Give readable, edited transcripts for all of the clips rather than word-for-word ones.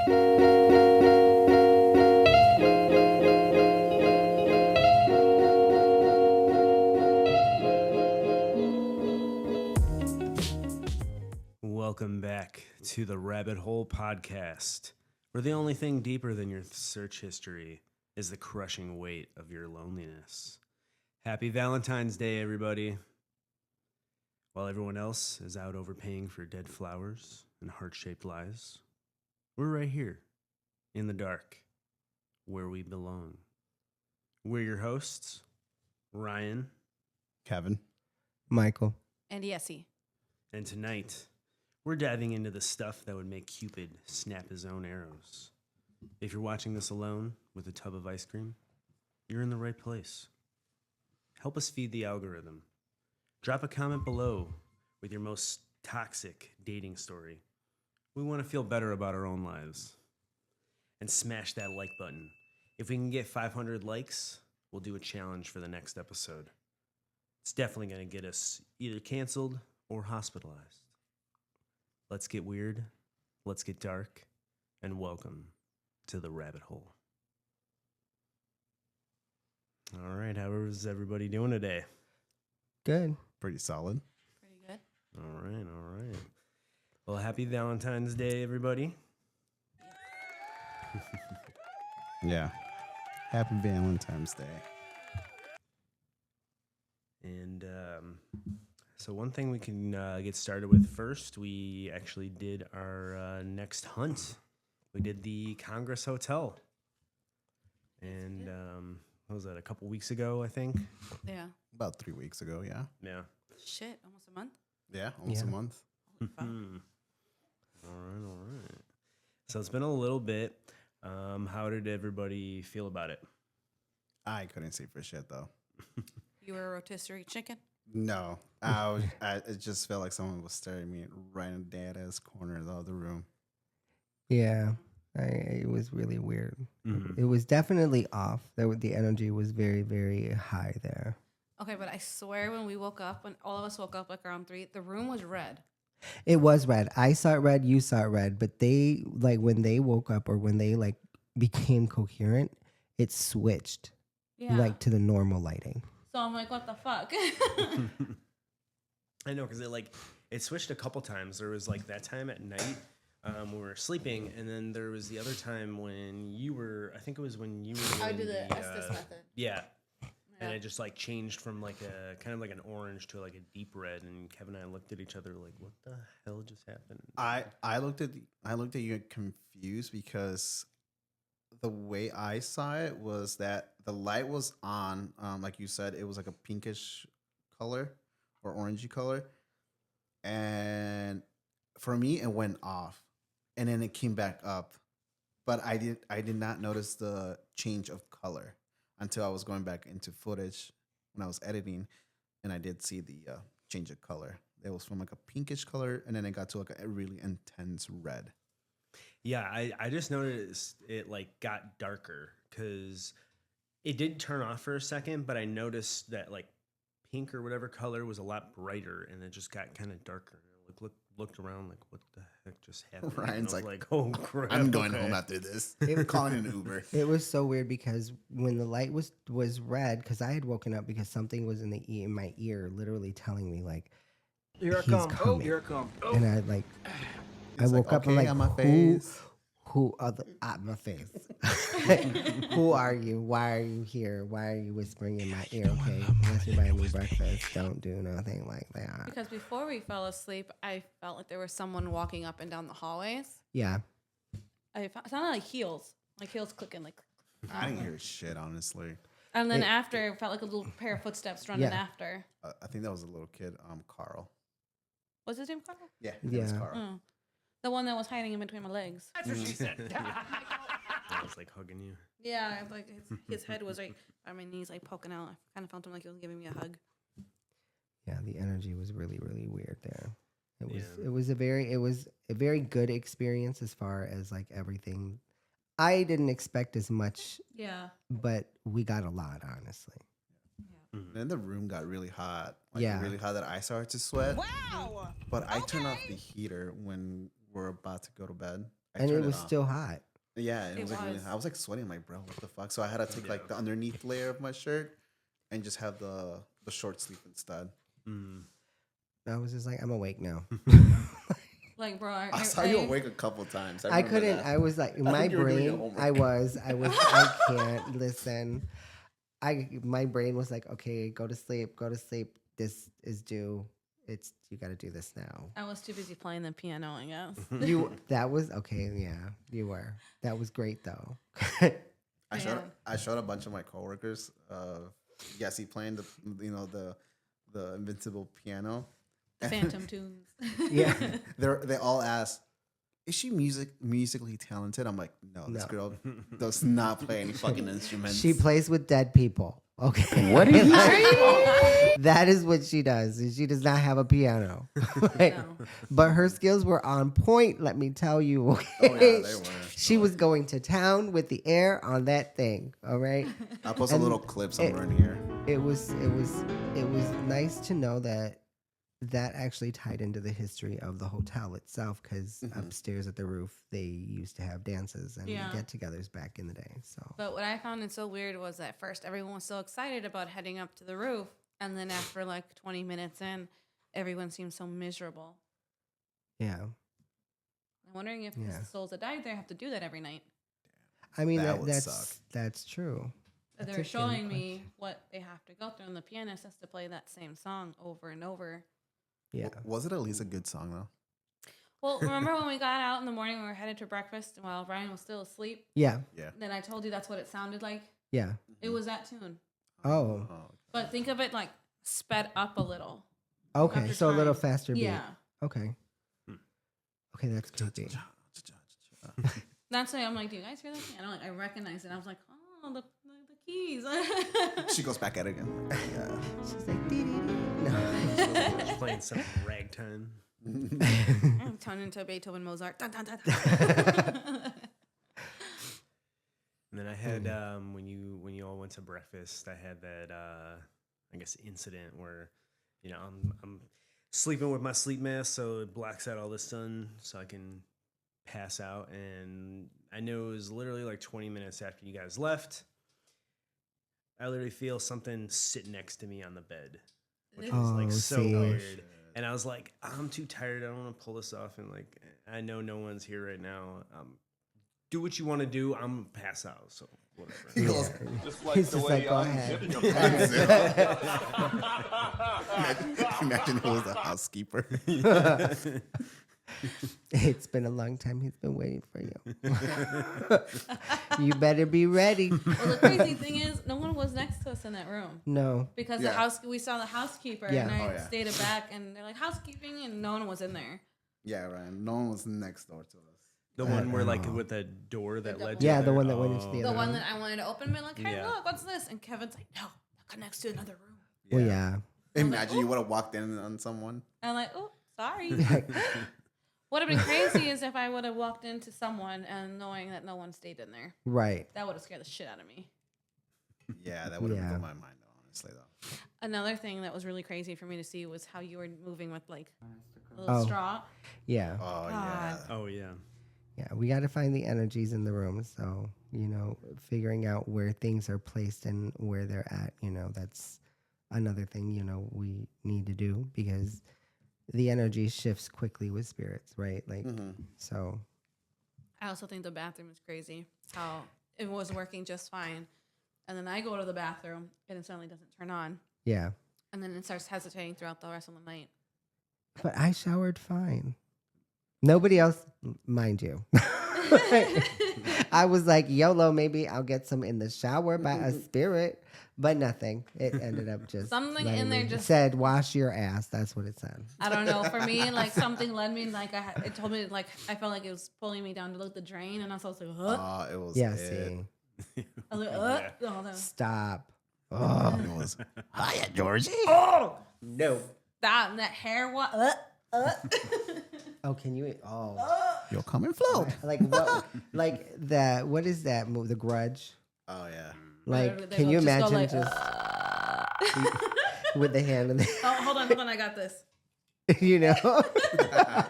Welcome back to the Rabbit Hole Podcast, where the only thing deeper than your search history is the crushing weight of your loneliness. Happy Valentine's Day, everybody. While everyone else is out overpaying for dead flowers and heart-shaped lies, we're right here, in the dark, where we belong. We're your hosts, Ryan, Kevin, Michael, and Yessie. And tonight, we're diving into the stuff that would make Cupid snap his own arrows. If you're watching this alone with a tub of ice cream, you're in the right place. Help us feed the algorithm. Drop a comment below with your most toxic dating story. We want to feel better about our own lives. And smash that like button. If we can get 500 likes, we'll do a challenge for the next episode. It's definitely going to get us either canceled or hospitalized. Let's get weird, let's get dark, and welcome to the rabbit hole. All right, how is everybody doing today? good. pretty solid. Pretty good. All right. Well, happy Valentine's Day, everybody. Yeah. Happy Valentine's Day. And so one thing we can get started with first, we actually did our next hunt. We did the Congress Hotel. And what was that, a couple weeks ago, I think? Yeah. About 3 weeks ago, yeah. Yeah. Shit, almost a month. Yeah, almost a month. Holy fuck. All right. So it's been a little bit. How did everybody feel about it? I couldn't see for shit, though. You were a rotisserie chicken? No. It just felt like someone was staring at me right in the dead-ass corner of the other room. Yeah, it was really weird. Mm-hmm. It was definitely off. The energy was very, very high there. Okay, but I swear when we woke up, when all of us woke up like around 3, the room was red. It was red. I saw it red. You saw it red. But they, like, when they woke up or when they, like, became coherent, it switched, like, to the normal lighting. So I'm like, what the fuck? I know, because it switched a couple times. There was like that time at night when we were sleeping, and then there was the other time when you were, I think it was when you were I doing did the Estes method. Yeah. And it just like changed from like a kind of like an orange to like a deep red, and Kevin and I looked at each other like, what the hell just happened? I looked at you confused because the way I saw it was that the light was on, like you said, it was like a pinkish color or orangey color. And for me, it went off and then it came back up. But I did not notice the change of color until I was going back into footage when I was editing, and I did see the change of color. It was from like a pinkish color, and then it got to like a really intense red. Yeah, I just noticed it like got darker because it did turn off for a second, but I noticed that like pink or whatever color was a lot brighter, and it just got kind of darker. Like looked around like, what the heck just happened? Ryan's like, oh crap! I'm going home after this. They were calling an Uber. It was so weird because when the light was red, because I had woken up because something was in my ear, literally telling me like, Here I he's come. coming. Oh, here I come. Oh. And I woke up and okay, like, on my face. who other at my face? Who are you? Why are you here? Why are you whispering in my ear? Okay, unless you're buying me breakfast, don't do nothing like that. Because before we fell asleep, I felt like there was someone walking up and down the hallways. Yeah. It sounded like heels clicking, like. I didn't hear shit, honestly. And then after, it felt like a little pair of footsteps running after. I think that was a little kid, Carl. Was his name Carl? Yeah, it was Yeah. Carl. Oh. The one that was hiding in between my legs. That's what she said. I was like hugging you. Yeah, like his head was right on my knees, like poking out. I kind of felt him like he was giving me a hug. Yeah, the energy was really, really weird there. It was Yeah. it was a very good experience as far as like everything. I didn't expect as much, Yeah. but we got a lot, honestly. Then the room got really hot. Yeah. Really hot that I started to sweat. Wow. But I turned off the heater when we're about to go to bed. I And it turned was off. still hot. Yeah, it It was like really, was. I was like sweating. I'm like, bro, what the fuck? So I had to take like the underneath layer of my shirt and just have the short sleeve instead. Mm. I was just like, I'm awake now. Like, bro, I saw you awake a couple times. I remember couldn't. that. I was like, my think you were doing your brain. homework. I can't listen. My brain was like, okay, go to sleep. Go to sleep. This is due. You got to do this now. I was too busy playing the piano, I guess. That was okay. Yeah, you were. That was great though. I showed a bunch of my coworkers Yessie playing the invincible piano. The Phantom tunes. Yeah. They all asked, is she musically talented? I'm like, no, this No. girl does not play any fucking instruments. She plays with dead people. Okay. What is That is what she does. Is she does not have a piano. Like, No. but her skills were on point, let me tell you. Okay? Oh, yeah, they were. She was going to town with the air on that thing. All right. I'll post a and little clip somewhere in here. It was nice to know that actually tied into the history of the hotel itself, because upstairs at the roof they used to have dances and Yeah. get-togethers back in the day. So But what I found it so weird was at first everyone was so excited about heading up to the roof, and then after like 20 minutes in, everyone seemed so miserable. yeah, I'm wondering if Yeah. the souls that died there have to do that every night. I mean That would that's suck. that's true. That's They're a good showing me question. what they have to go through, and the pianist has to play that same song over and over. Yeah, Was it at least a good song though? Well, remember when we got out in the morning, we were headed to breakfast while Brian was still asleep? yeah, Yeah. Then I told you that's what it sounded like. yeah. It was that tune. Oh, But think of it like sped up a little. okay. After So a little time. faster beat. Yeah. Okay. Okay, that's creepy. That's why I'm like, do you guys hear that piano? Like, I recognize it. I was like, oh, the keys. She goes back at it again. Yeah. She's like, dee-dee-dee. No. Just playing some ragtime. I'm turned into Beethoven, Mozart. Dun, dun, dun, dun. And then I had when you all went to breakfast, I had that I guess incident where I'm sleeping with my sleep mask, so it blocks out all the sun, so I can pass out. And I know it was literally like 20 minutes after you guys left. I literally feel something sit next to me on the bed, which was like so see. weird. And I was like, I'm too tired. I don't want to pull this off. And like, I know no one's here right now. Do what you want to do. I'm gonna pass out. So whatever. He goes, He's just like, go ahead. imagine who was the housekeeper. It's been a long time. He's been waiting for you. You better be ready. Well, the crazy thing is, no one was next to us in that room. No. Because Yeah. we saw the housekeeper, Yeah. and I Oh, yeah. stayed back, and they're like, housekeeping, and no one was in there. Yeah, right. No one was next door to us. The one where like with the door that led to Yeah, there? the one that went into the The other one room. that I wanted to open, and be like, hey, Yeah. look, what's this? And Kevin's like, no, that connects to another room. Well, yeah. Imagine you would have walked in on someone. And I'm like, oh, sorry. Would have been crazy is if I would have walked into someone and knowing that no one stayed in there. Right. That would have scared the shit out of me. Yeah, that would have Yeah. blown my mind, honestly, though. Another thing that was really crazy for me to see was how you were moving with like a little Oh. straw. Yeah. Oh, yeah. Oh yeah. Yeah. We got to find the energies in the room. So, figuring out where things are placed and where they're at, that's another thing, we need to do, because the energy shifts quickly with spirits, right? Like, so. I also think the bathroom is crazy. How it was working just fine. And then I go to the bathroom and it suddenly doesn't turn on. Yeah. And then it starts hesitating throughout the rest of the night. But I showered fine. Nobody else, mind you. I was like, YOLO, maybe I'll get some in the shower by a spirit, but nothing. It ended up just Something letting in there me- just- said, wash your ass. That's what it said. I don't know. For me, like something led me, like it told me, like I felt like it was pulling me down to look at the drain. And I was like, huh? It was Yeah, it. see. I was like, oh, no. Stop. Oh, It was, hiya, Georgie. no. Stop. And that hair, what? Oh, can you? Oh. You'll come and float. Like what? Like that. What is that movie? The Grudge? Oh, yeah. Like, They can go- you just go imagine like, just with the hand in the, Oh, hold on, I got this. you know? I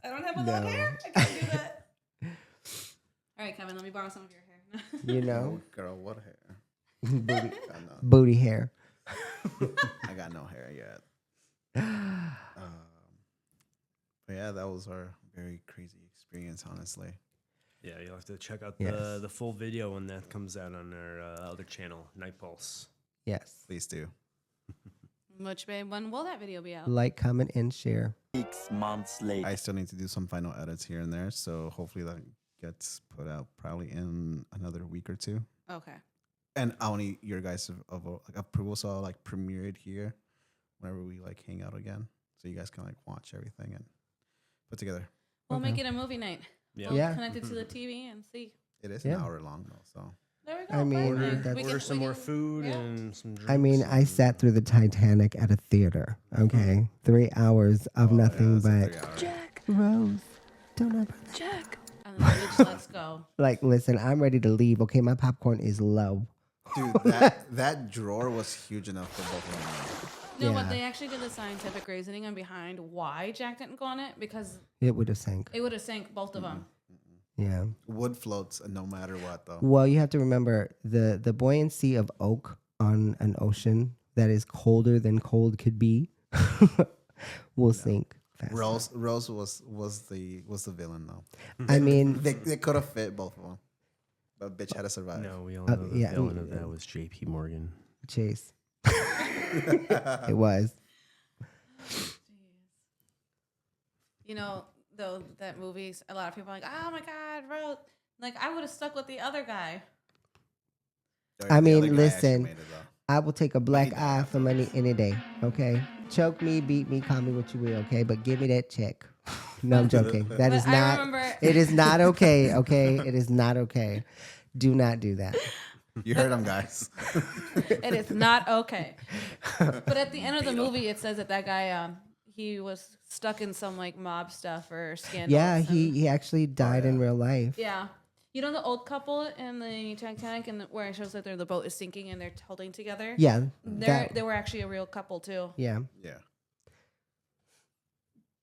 don't have up with long hair? I can't do that. All right, Kevin, let me borrow some of your hair. You know, Oh, girl, what hair? booty, I, know. booty hair. I got no hair yet. But yeah, that was our very crazy experience, honestly. Yeah, you'll have to check out Yes. the full video when that comes out on our other channel, Night Pulse. Yes. Please do. Which, babe, when will that video be out? Like, comment, and share. 6 months later. I still need to do some final edits here and there, so hopefully that gets put out probably in another week or two. Okay. And I'll need your guys' approval, so I'll like premiere it here whenever we like hang out again, so you guys can like watch everything and put together. We'll Okay. make it a movie night. Yeah. We'll Yeah. connect it to the TV and see. It is Yeah. an hour long though, so There we go. I mean, perfect. that's- Order some more can- food yeah. and some drinks. I mean, I and- sat through the Titanic at a theater. Okay, 3 hours of Oh, yeah, nothing that's a but 3 hour. Rose. Don't ever. And then we just let's go. Like, listen, I'm ready to leave. Okay, my popcorn is low. Dude, that drawer was huge enough for both of them. No, Yeah. but they actually did the scientific reasoning on behind why Jack didn't go on it, because It would have sank. it would have sank both of them. Yeah. Wood floats no matter what though. Well, you have to remember the buoyancy of oak on an ocean that is colder than cold could be will sink fast. Rose was the villain though. I mean, They could have fit both of them, but bitch had to survive. No, we all know the yeah, villain of that was J.P. Morgan. Chase. It was. You know, though, that movie's a lot of people are like, oh my God, Rose. Like, I would have stuck with the other guy. The I other mean, guy actually listen. made it, though. I will take a black eye for money any day. Okay, choke me, beat me, call me what you will. Okay, but give me that check. No, I'm joking. That But is I not. remember- It is not okay. Okay, it is not okay. Do not do that. You heard him, guys. It is not okay. But at the end of the movie, it says that guy, he was stuck in some like mob stuff or scandals. Yeah, and- he actually died in real life. Yeah. You know the old couple in the Titanic, and where it shows that the boat is sinking and they're holding together. Yeah, They were actually a real couple too. yeah, Yeah.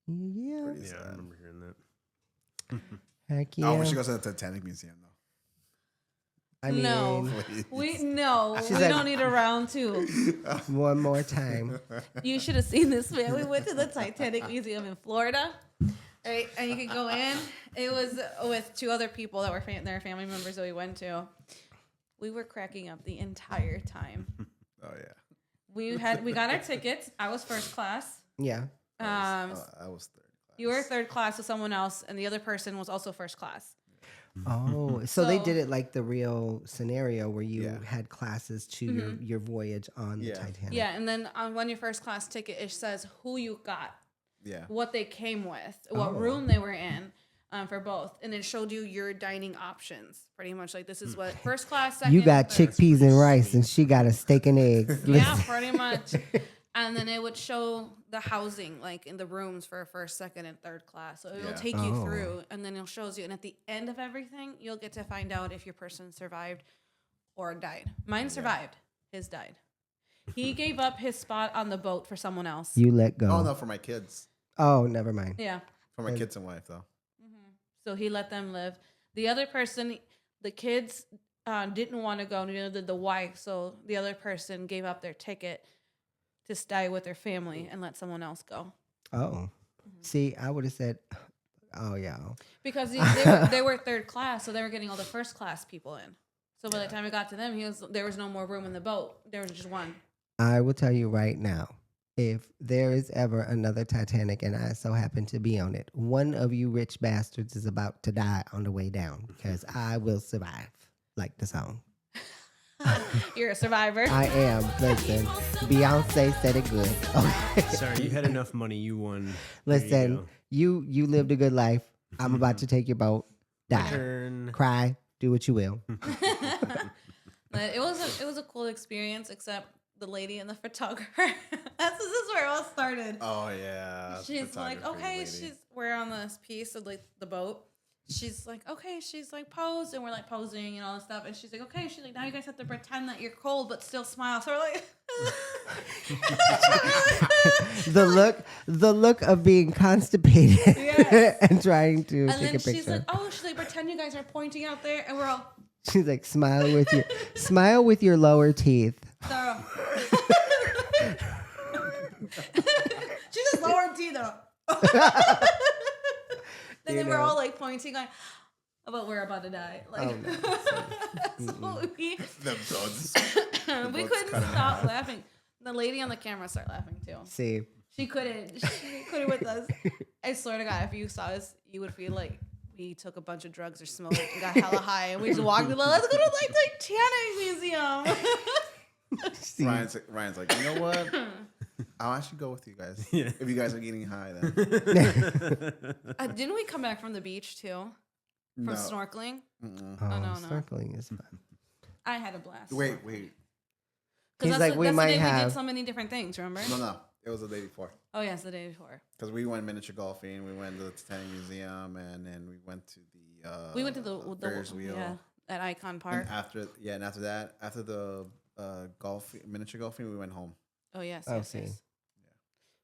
yeah. Pretty Yeah, I sad. remember hearing that. Heck yeah. Oh, we should go to the Titanic Museum though. I mean, No. Please. We She's we like- don't need a round two. one more time. You should have seen this, man. We went to the Titanic Museum in Florida. Right, and you could go in. It was with two other people that were their family members that we went to. We were cracking up the entire time. Oh yeah. We got our tickets. I was first class. Yeah. I was third class. You were third class with someone else, and the other person was also first class. Oh, so they So- did it like the real scenario where you Yeah. had classes to your voyage on Yeah. the Titanic. Yeah, and then on your first class ticket, it says who you got, Yeah. what they came with, what Oh. room they were in, for both, and it showed you your dining options. Pretty much like this is what first class, second. You got third. chickpeas and rice, and she got a steak and eggs. Yeah, Listen. pretty much. And then it would show the housing, like in the rooms for first, second, and third class. So it'll Yeah. take you Oh. through, and then it shows you. And at the end of everything, you'll get to find out if your person survived or died. Mine survived. His died. He gave up his spot on the boat for someone else. You let go. Oh no, for my kids. Oh, never mind. Yeah. For my kids and wife though. So he let them live. The other person, the kids didn't want to go, neither did the wife. So the other person gave up their ticket to stay with their family and let someone else go. Oh, see, I would have said, oh yeah. Because they were third class, so they were getting all the first class people in. So by the time it got to them, there was no more room in the boat. There was just one. I will tell you right now, if there is ever another Titanic and I so happen to be on it, one of you rich bastards is about to die on the way down because I will survive, like the song. You're a survivor. I am. Listen, Beyonce said it good. Okay. Sorry, you had enough money. You won. There you Listen, go. you lived a good life. I'm about to take your boat. Die, Turn. cry, do what you will. But it was a cool experience, except the lady and the photographer. This is where it all started. Oh yeah. She's like, photography okay, lady. we're on this piece of like the boat, she's like, okay, she's like, pose, and we're like posing and all this stuff, and she's like, okay, she's like, now you guys have to pretend that you're cold but still smile. So we're like, the look of being constipated Yes. and trying to and take then a she's picture. like, oh, she's like, pretend you guys are pointing out there, and we're all, She's like, smile with your lower teeth. so. She just lowered teeth though. And then we're all like pointing like, but we're about to die. Like, so we couldn't stop laughing. The lady on the camera started laughing too. See, She couldn't with us. I swear to God, if you saw us, you would feel like we took a bunch of drugs or smoked and got hella high, and we just walked. Let's go to like the Titanic Museum. Ryan's like, you know what? I'll actually go with you guys. Yeah. If you guys are getting high, then Didn't we come back from the beach too? From no. snorkeling? oh, no. snorkeling is fun. I had a blast. Wait. He's that's like, the, we that's might the day we have. did so many different things, remember? No. It was the day before. Oh, yes, the day before. Because we went miniature golfing, we went to the Titanic Museum, and then we went to the We went to the Ferris wheel. yeah, at Icon Park. And after the miniature golfing, we went home. Oh, yes, Oh, yes, see. yes.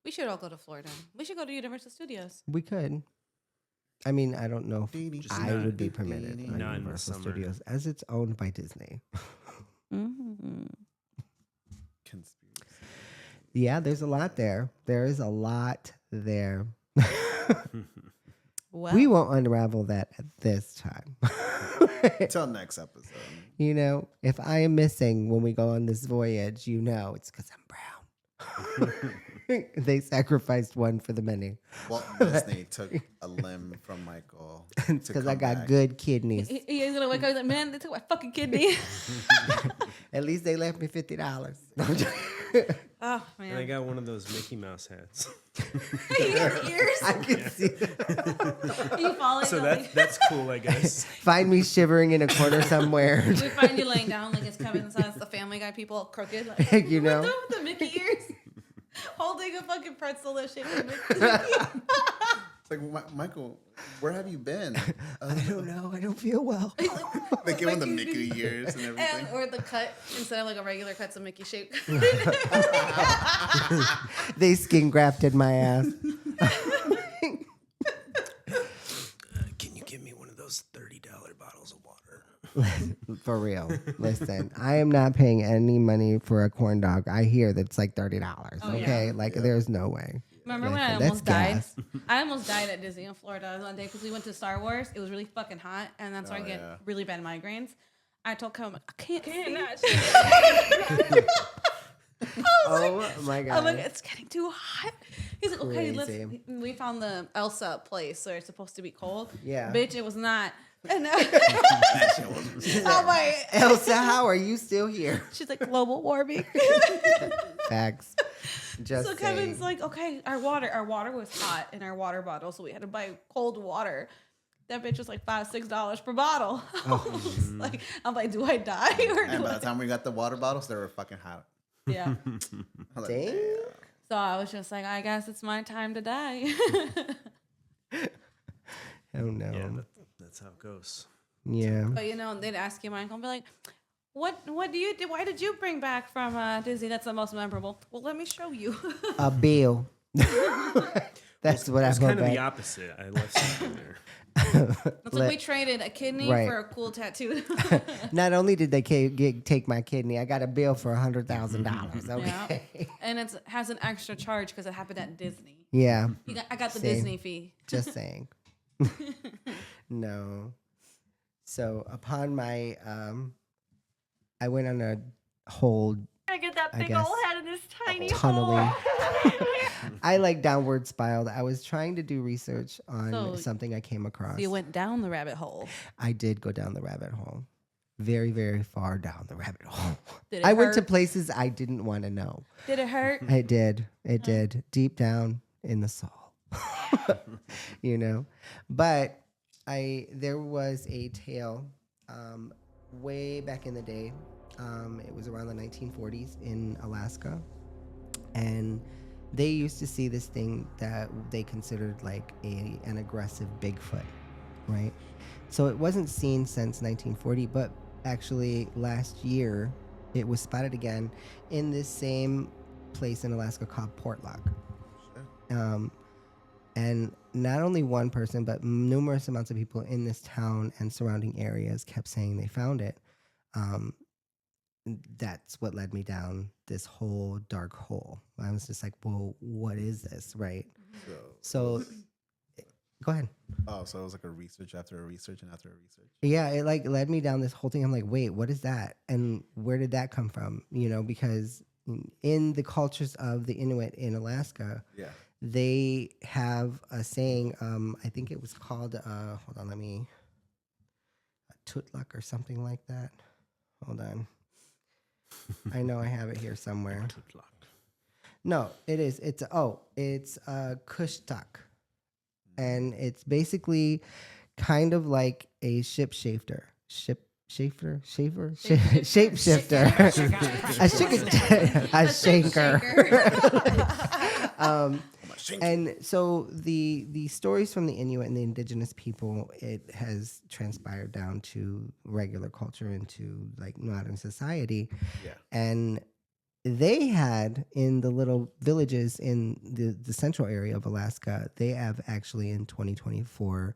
We should all go to Florida. We should go to Universal Studios. We could. I mean, I don't know if Just I not- would be permitted on not in the Universal summer. Studios, as it's owned by Disney. Mm-hmm. Conspiracy. Yeah, there's a lot there. There is a lot there. Well, We won't unravel that at this time. Till next episode. You know, if I am missing when we go on this voyage, you know it's because I'm brown. They sacrificed one for the many. Walt Disney took a limb from Michael. It's to because I come got back. good kidneys. he's gonna wake up and like, man, they took my fucking kidney. At least they left me $50. Oh And I man, got one of those Mickey Mouse hats. you have ears. I can see. You fall into So like, that's cool, I guess. Find me shivering in a corner somewhere. we find you laying down like it's Kevin says, the Family Guy people crooked, like You know? with the Mickey ears, holding a fucking pretzel that shaped like Mickey. It's like, Michael, where have you been? I don't know. I don't feel well. They give him the Mickey ears and everything. Or the cut instead of like a regular cut's a Mickey shape. They skin grafted my ass. Can you give me one of those $30 bottles of water? For real. Listen, I am not paying any money for a corn dog. I hear that's like $30. Oh, yeah. Okay? Like, there's no way. Remember when I Listen, almost that's died? gas. I almost died at Disney in Florida one day because we went to Star Wars. It was really fucking hot, and that's why I get yeah. really bad migraines. I told Kevin, I can't see. Oh my God. I'm like, it's getting too hot. He's like, okay, Crazy. we found the Elsa place where it's supposed to be cold. Yeah. Bitch, it was not. And That shit was I'm like, Elsa, how are you still here? she's like, global warming. Facts. Just So Kevin's saying. like, okay, our water was hot in our water bottle, so we had to buy cold water. That bitch was like $5-6 per bottle. Like, I'm like, do I die or And do by I? the time we got the water bottles, they were fucking hot. Yeah. I was like, Dang. damn. So I was just like, I guess it's my time to die. Oh no. Yeah, that's how it goes. Yeah. But you know, they'd ask you, Michael, and be like, what do you do? Why did you bring back from Disney? That's the most memorable. Well, let me show you. A bill. That's what I It's brought kind of the back. opposite. I left something there. It's like we traded a kidney Right. for a cool tattoo. Not only did they take my kidney, I got a bill for $100,000. Okay. Yeah. And it has an extra charge because it happened at Disney. Yeah. I got the Same. Disney fee. Just saying. No. So upon my, I went on a whole I get that I big guess, old head in this tiny tunneling. hole. I like downward spiraled. I was trying to do research on So- something I came across. So you went down the rabbit hole. I did go down the rabbit hole. Very, very far down the rabbit hole. Did it I went to hurt? places I didn't want to know. Did it hurt? It did. It did. Deep down in the soul. You know? But there was a tale way back in the day. It was around the 1940s in Alaska. And they used to see this thing that they considered like an aggressive Bigfoot. right? So it wasn't seen since 1940, but actually last year it was spotted again in this same place in Alaska called Portlock. And not only one person, but numerous amounts of people in this town and surrounding areas kept saying they found it. That's what led me down this whole dark hole. I was just like, well, what is this, right? So go ahead. Oh, so it was like a research after a research and after a research. Yeah, it like led me down this whole thing. I'm like, wait, what is that? And where did that come from? You know, because in the cultures of the Inuit in Alaska, Yeah. they have a saying, I think it was called, hold on, a tutluk or something like that. Hold on. I know I have it here somewhere. No, it is. It's kushtak. And it's basically kind of like a shapeshifter. Shapeshifter. A shaker. And so the stories from the Inuit and the indigenous people, it has transpired down to regular culture into like modern society. Yeah. And they had in the little villages in the central area of Alaska, they have actually in 2024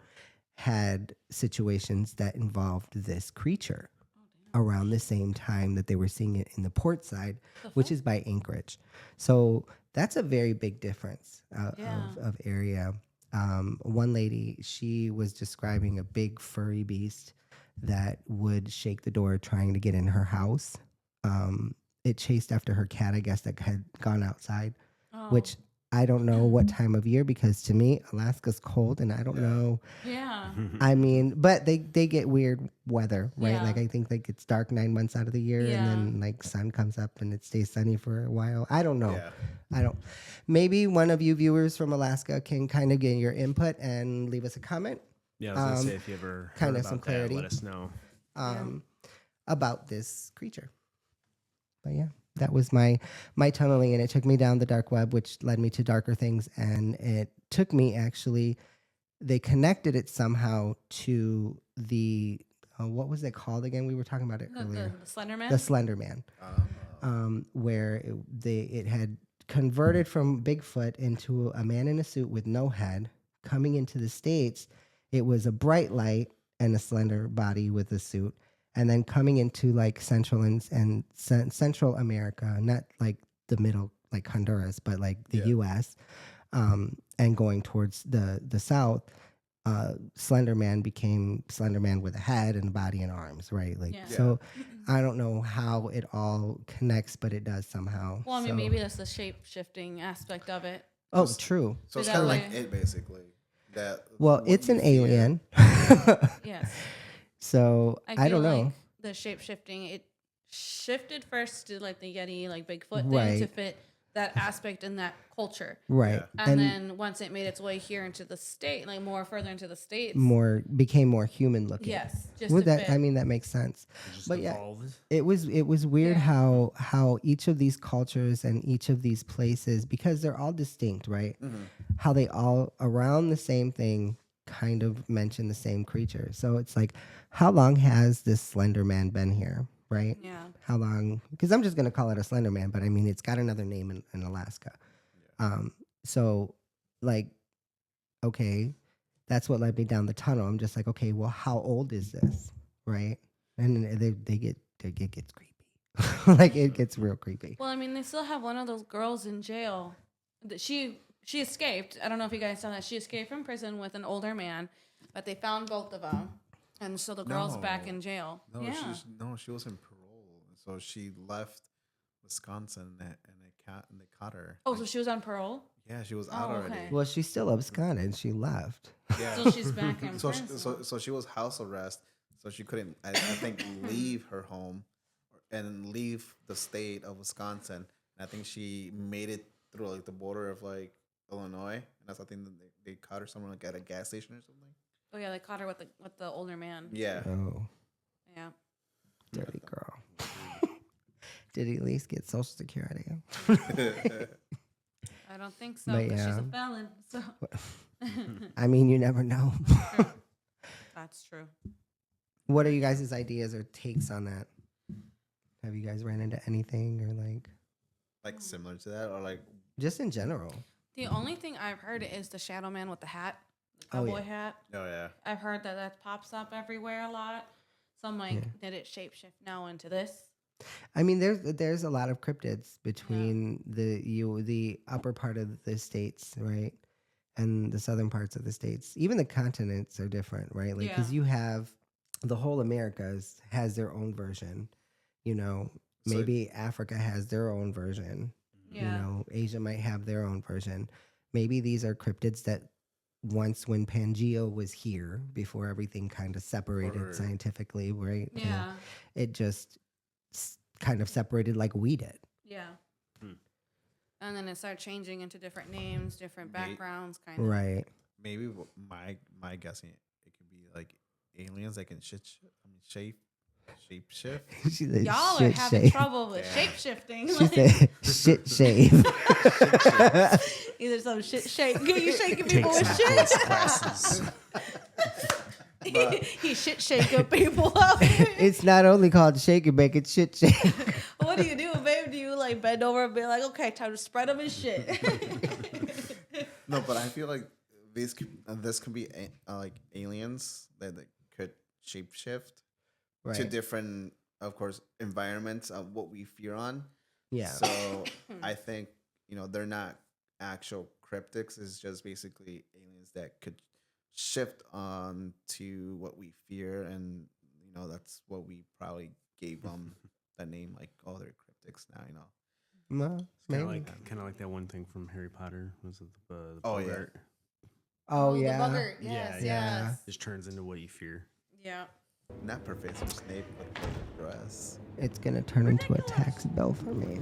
had situations that involved this creature around the same time that they were seeing it in the port side, which is by Anchorage. So that's a very big difference of area. One lady, she was describing a big furry beast that would shake the door trying to get in her house. It chased after her cat, I guess, that had gone outside, which I don't know what time of year, because to me, Alaska's cold and I don't know. Yeah. I mean, but they get weird weather, right? Yeah. Like I think like it's dark 9 months out of the year and then like sun comes up and it stays sunny for a while. I don't know. Yeah. Maybe one of you viewers from Alaska can kind of get your input and leave us a comment. Yeah, I was gonna say if you ever kind heard of some about that, clarity. let us know. About this creature. But yeah, that was my tunneling, and it took me down the dark web, which led me to darker things. And it took me actually, they connected it somehow to the, what was it called again? We were talking about it earlier. The Slender Man? The Slender Man. Where it had converted from Bigfoot into a man in a suit with no head. Coming into the States, it was a bright light and a slender body with a suit. And then coming into like Central and Central America, not like the middle, like Honduras, but like the U.S., and going towards the South, Slender Man became Slender Man with a head and a body and arms, right? Like so, I don't know how it all connects, but it does somehow. Well, I mean, maybe that's the shape shifting aspect of it. Oh, true. So it's that kind of like way- it, basically. That. Well, what it's you an fear. alien. Yes. So I don't know. Like the shape shifting, it shifted first to like the Yeti, like Bigfoot thing Right. to fit that aspect in that culture. Right. Yeah. And then once it made its way here into the state, like more further into the states. became more human looking. Yes. Just Well, to that fit. I mean that makes sense. It just But yeah, evolved. it was weird Yeah. how each of these cultures and each of these places, because they're all distinct, right? How they all around the same thing kind of mention the same creature. So it's like, how long has this Slender Man been here, right? Yeah. How long? Because I'm just gonna call it a Slender Man, but I mean it's got another name in Alaska. So like, okay, that's what led me down the tunnel. I'm just like, okay, well, how old is this, right? And then it gets creepy. Like it gets real creepy. Well, I mean, they still have one of those girls in jail. That she escaped. I don't know if you guys saw that. She escaped from prison with an older man, but they found both of them, and so the girl's back No. in jail. No, yeah. she was in parole, so she left Wisconsin and they caught her. Oh, so she was on parole. Yeah, she was out Oh, already. okay. Well, she's still absconded. She left. Yeah. So she's back in so, prison. so she was house arrest, so she couldn't, I think, leave her home and leave the state of Wisconsin. And I think she made it through like the border of like Illinois, and that's I think that they caught her somewhere like at a gas station or something. Oh yeah, they caught her with the older man. Yeah. Oh, Yeah. dirty girl. Did he at least get Social Security? I don't think so. But 'Cause she's yeah. a felon. So I mean, you never know. That's true. What are you guys' ideas or takes on that? Have you guys ran into anything or Like similar to that, or like just in general? The only thing I've heard is the shadow man with the hat, the Oh, cowboy yeah. hat. oh yeah, I've heard that pops up everywhere a lot. So I'm like, did it shapeshift now into this? I mean, there's a lot of cryptids between the upper part of the states, right, and the southern parts of the states. Even the continents are different, right? Like, because you have the whole Americas has their own version. You know, So- maybe Africa has their own version. Yeah. You know, Asia might have their own version. Maybe these are cryptids that once when Pangea was here, before everything kind of separated Or- scientifically, right? And Yeah. it just kind of separated like we did. Yeah. Hmm. And then it started changing into different names, different May- backgrounds, kind of. Right. maybe my guessing it could be like aliens that can shape shift. She said, Y'all are "Shit having shave." trouble with Yeah. shape shifting. She said, shit shave. Either some shit shake. You shaking Take people with some shit. voice classes. He shit shaking people up. It's not only called shake and bake, it's shit shake. What do you do, babe? Do you like bend over and be like, okay, time to spread them and shit? No, but I feel like this could be like aliens that could shapeshift to Right. different, of course, environments of what we fear on. Yeah. So I think they're not actual cryptics. It's just basically aliens that could shift on to what we fear, and that's what we probably gave them the name. Like, oh, they're cryptics now. Well, Kind maybe. of like that one thing from Harry Potter. Was it the Oh, yeah. Bogart? Oh, the yeah. bugger. Yeah, Yes, yeah. yes. Just turns into what you fear. Yeah. Not Professor Snape, but the dress. It's going to turn into a tax bill for me.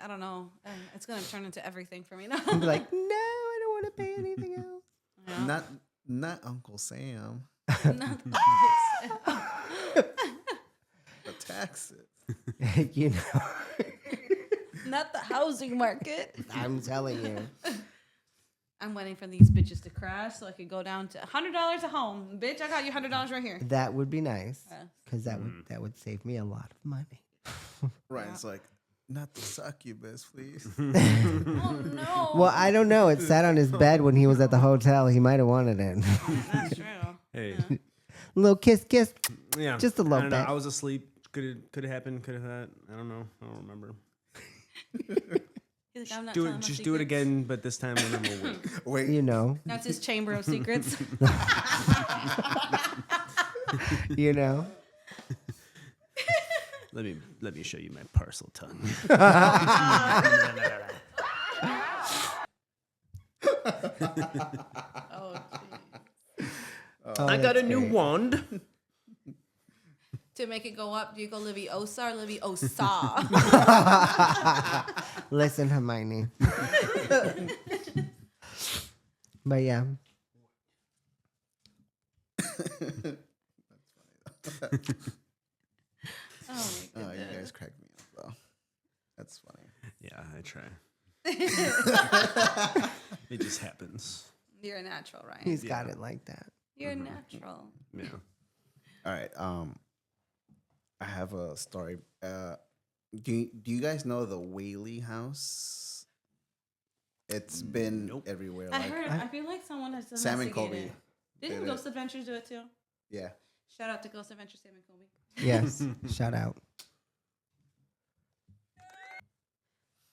I don't know. It's gonna turn into everything for me now. I'll be like, no, I don't want to pay anything else. Yeah. Not Uncle Sam. Not The taxes. You know, Not the housing market. I'm telling you. I'm waiting for these bitches to crash so I can go down to $100 a home. Bitch, I got you $100 right here. That would be nice Yeah. because that would save me a lot of money. Ryan's like, not the succubus, please. Oh no. Well, I don't know. It sat on his bed when he was at the hotel. He might have wanted it. That's true. Hey, Little kiss, kiss. yeah, Just a little I don't know. bit. I was asleep. Could have happened. Could have that. I don't know. I don't remember. He's like, I'm not Do telling it. my Just do it secrets. again, but this time when I'm awake. Wait, You know, That's his chamber of secrets. you know. Let me show you my parcel tongue. Oh, geez. Oh, I got a that's new great. wand. To make it go up, do you go Leviosa or Leviosa? Listen, Hermione. But yeah, Oh, oh, my you goodness. guys crack me up though. That's funny. Yeah, I try. It just happens. You're a natural, right? he's got it like that. You're natural. Yeah. All right. I have a story. Do you guys know the Whaley House? It's been Nope. everywhere. I Like, heard. I feel like someone has Sam and investigated. Kobe Didn't did Ghost it. Adventures do it too? yeah. Shout out to Ghost Adventures, Sam and Kobe. Yes, shout out.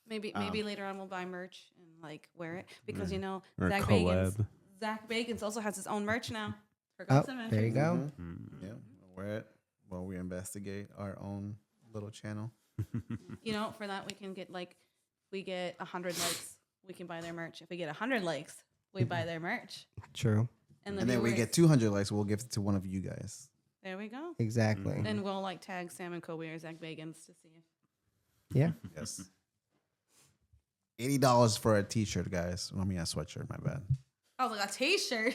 Maybe later on we'll buy merch and like wear it because Or Zach collab. Bagans also has his own merch now for Oh, Ghost Adventures. there you go. Mhm. Yeah. We'll wear it while we investigate our own little channel. For that we can get we get 100 likes, we can buy their merch. If we get 100 likes, we buy their merch. True. And And then we get 200 likes, we'll give it to one of you guys. There we go. Exactly. And we'll tag Sam and Kobe or Zach Bagans to see if Yeah. Yes. $80 for a t-shirt, guys. I mean, a sweatshirt, my bad. I was like a t-shirt.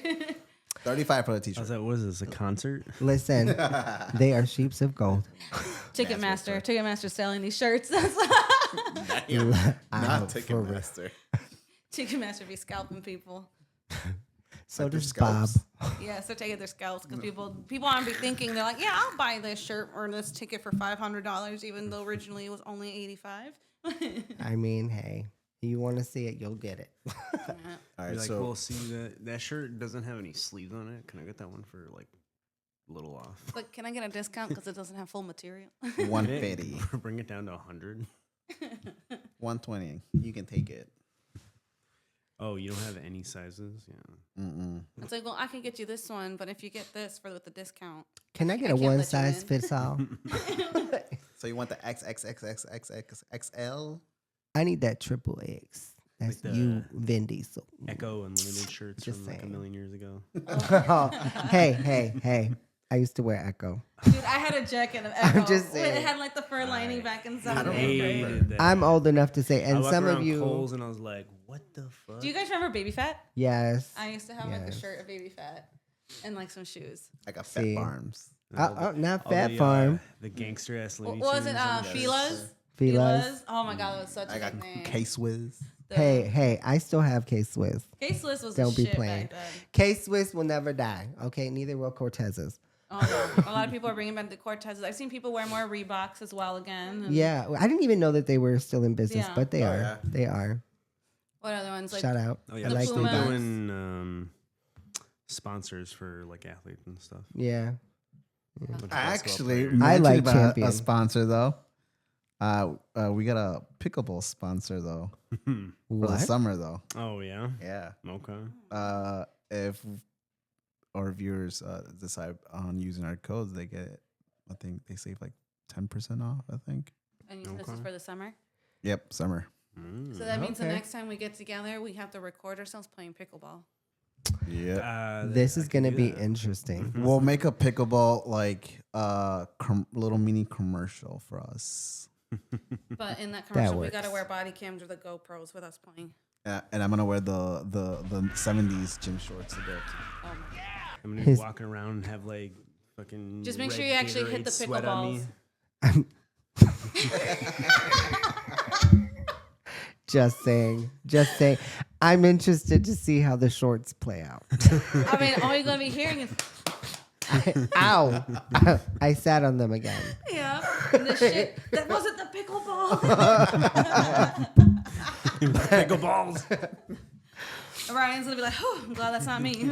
$35 for a How's t-shirt. that? Was this a concert? Listen, they are sheeps of gold. Ticketmaster selling these shirts. Not Out for Ticketmaster. Ticketmaster be scalping people. So Like their does Bob. scalps. Yeah, so taking their scalps because people want to be thinking they're like, yeah, I'll buy this shirt or this ticket for $500, even though originally it was only $85. I mean, hey, you want to see it, you'll get it. All right, You're like, so well, see that shirt doesn't have any sleeves on it. Can I get that one for like a little off? But can I get a discount because it doesn't have full material? 150, Bring it down to 100. 120. You can take it. Oh, you don't have any sizes? Yeah. It's like, well, I can get you this one, but if you get this with the discount, Can I get I a can't let one you size in. fits all? So you want the XXXXXXL? I need that triple X. That's Like you, Vin Diesel. Echo Unlimited shirts Just from like a saying. million years ago. Hey. I used to wear Echo. dude, I had a jacket of Echo. just saying. It had like the fur lining back inside. I don't Hated remember. that. I'm old enough to say, I and walked some of around you, Kohl's and I was like, what the fuck? Do you guys remember Baby Fat? yes. I used to have like a Yes. shirt of Baby Fat and like some shoes. I got Fat See. Farms. Not All Fat the, Farm. The gangster ass What Looney was it? Tunes and the- Fila's? Fila's. Oh my god, that was such I a got good name. K-Swiss. Hey, I still have K-Swiss. K-Swiss was Don't the be shit playing. back then. K-Swiss will never die. Okay, neither will Cortez's. Oh no, a lot of people are bringing back the Cortezes. I've seen people wear more Reeboks as well again. And Yeah, I didn't even know that they were still in business, Yeah. but they Oh, are. yeah. They are. What other ones? Like Shout out. Oh yeah, I they're like still Pumas. doing sponsors for like athletes and stuff. Yeah. Bunch of basketball Actually, players. I like mentioned about Champion. a sponsor though. We got a pickleball sponsor though for the What? summer though. Oh yeah. Yeah. Okay. If our viewers decide on using our codes, they get, I think they save like 10% off. I think. and this is Okay. for the summer. Yep, summer. So that means the Okay. next time we get together, we have to record ourselves playing pickleball. Yeah. This is going to be interesting. We'll make a pickleball like little mini commercial for us. But in that commercial, we works. gotta wear body cams or the GoPros with us playing. And I'm gonna wear the 70s gym shorts to go. Oh my god! I'm gonna be His- walking around and have like fucking. Just make sure red you actually hit Gatorade the sweat on me. pickleballs. Just saying. I'm interested to see how the shorts play out. I mean, all you're gonna be hearing is Ow. I sat on them again. yeah, and the shit that wasn't the pickleball. Pickleballs. Ryan's gonna be like, "Oh, I'm glad that's not me."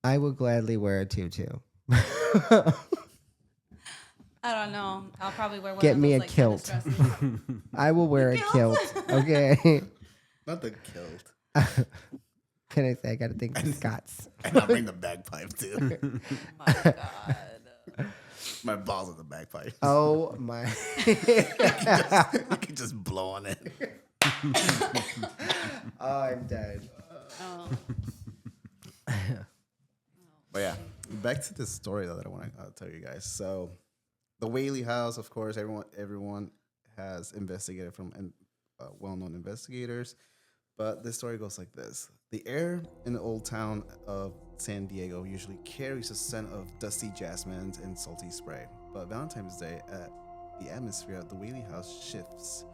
I will gladly wear a tutu. I don't know. I'll probably wear one Get of me those, a like, kilt. tennis dresses. I will wear a Kilt? kilt. Okay. Not the kilt. Can I say I gotta think of Scots? And I'll bring the bagpipe too. My God. My balls are the bagpipe. Oh my. You can just blow on it. Oh, I'm dead. Oh. But yeah, back to this story though that I want to tell you guys. So, the Whaley House, of course, everyone has investigated from well-known investigators. But this story goes like this: the air in the old town of San Diego usually carries a scent of dusty jasmines and salty spray. But Valentine's Day, the atmosphere at the Whaley House shifts,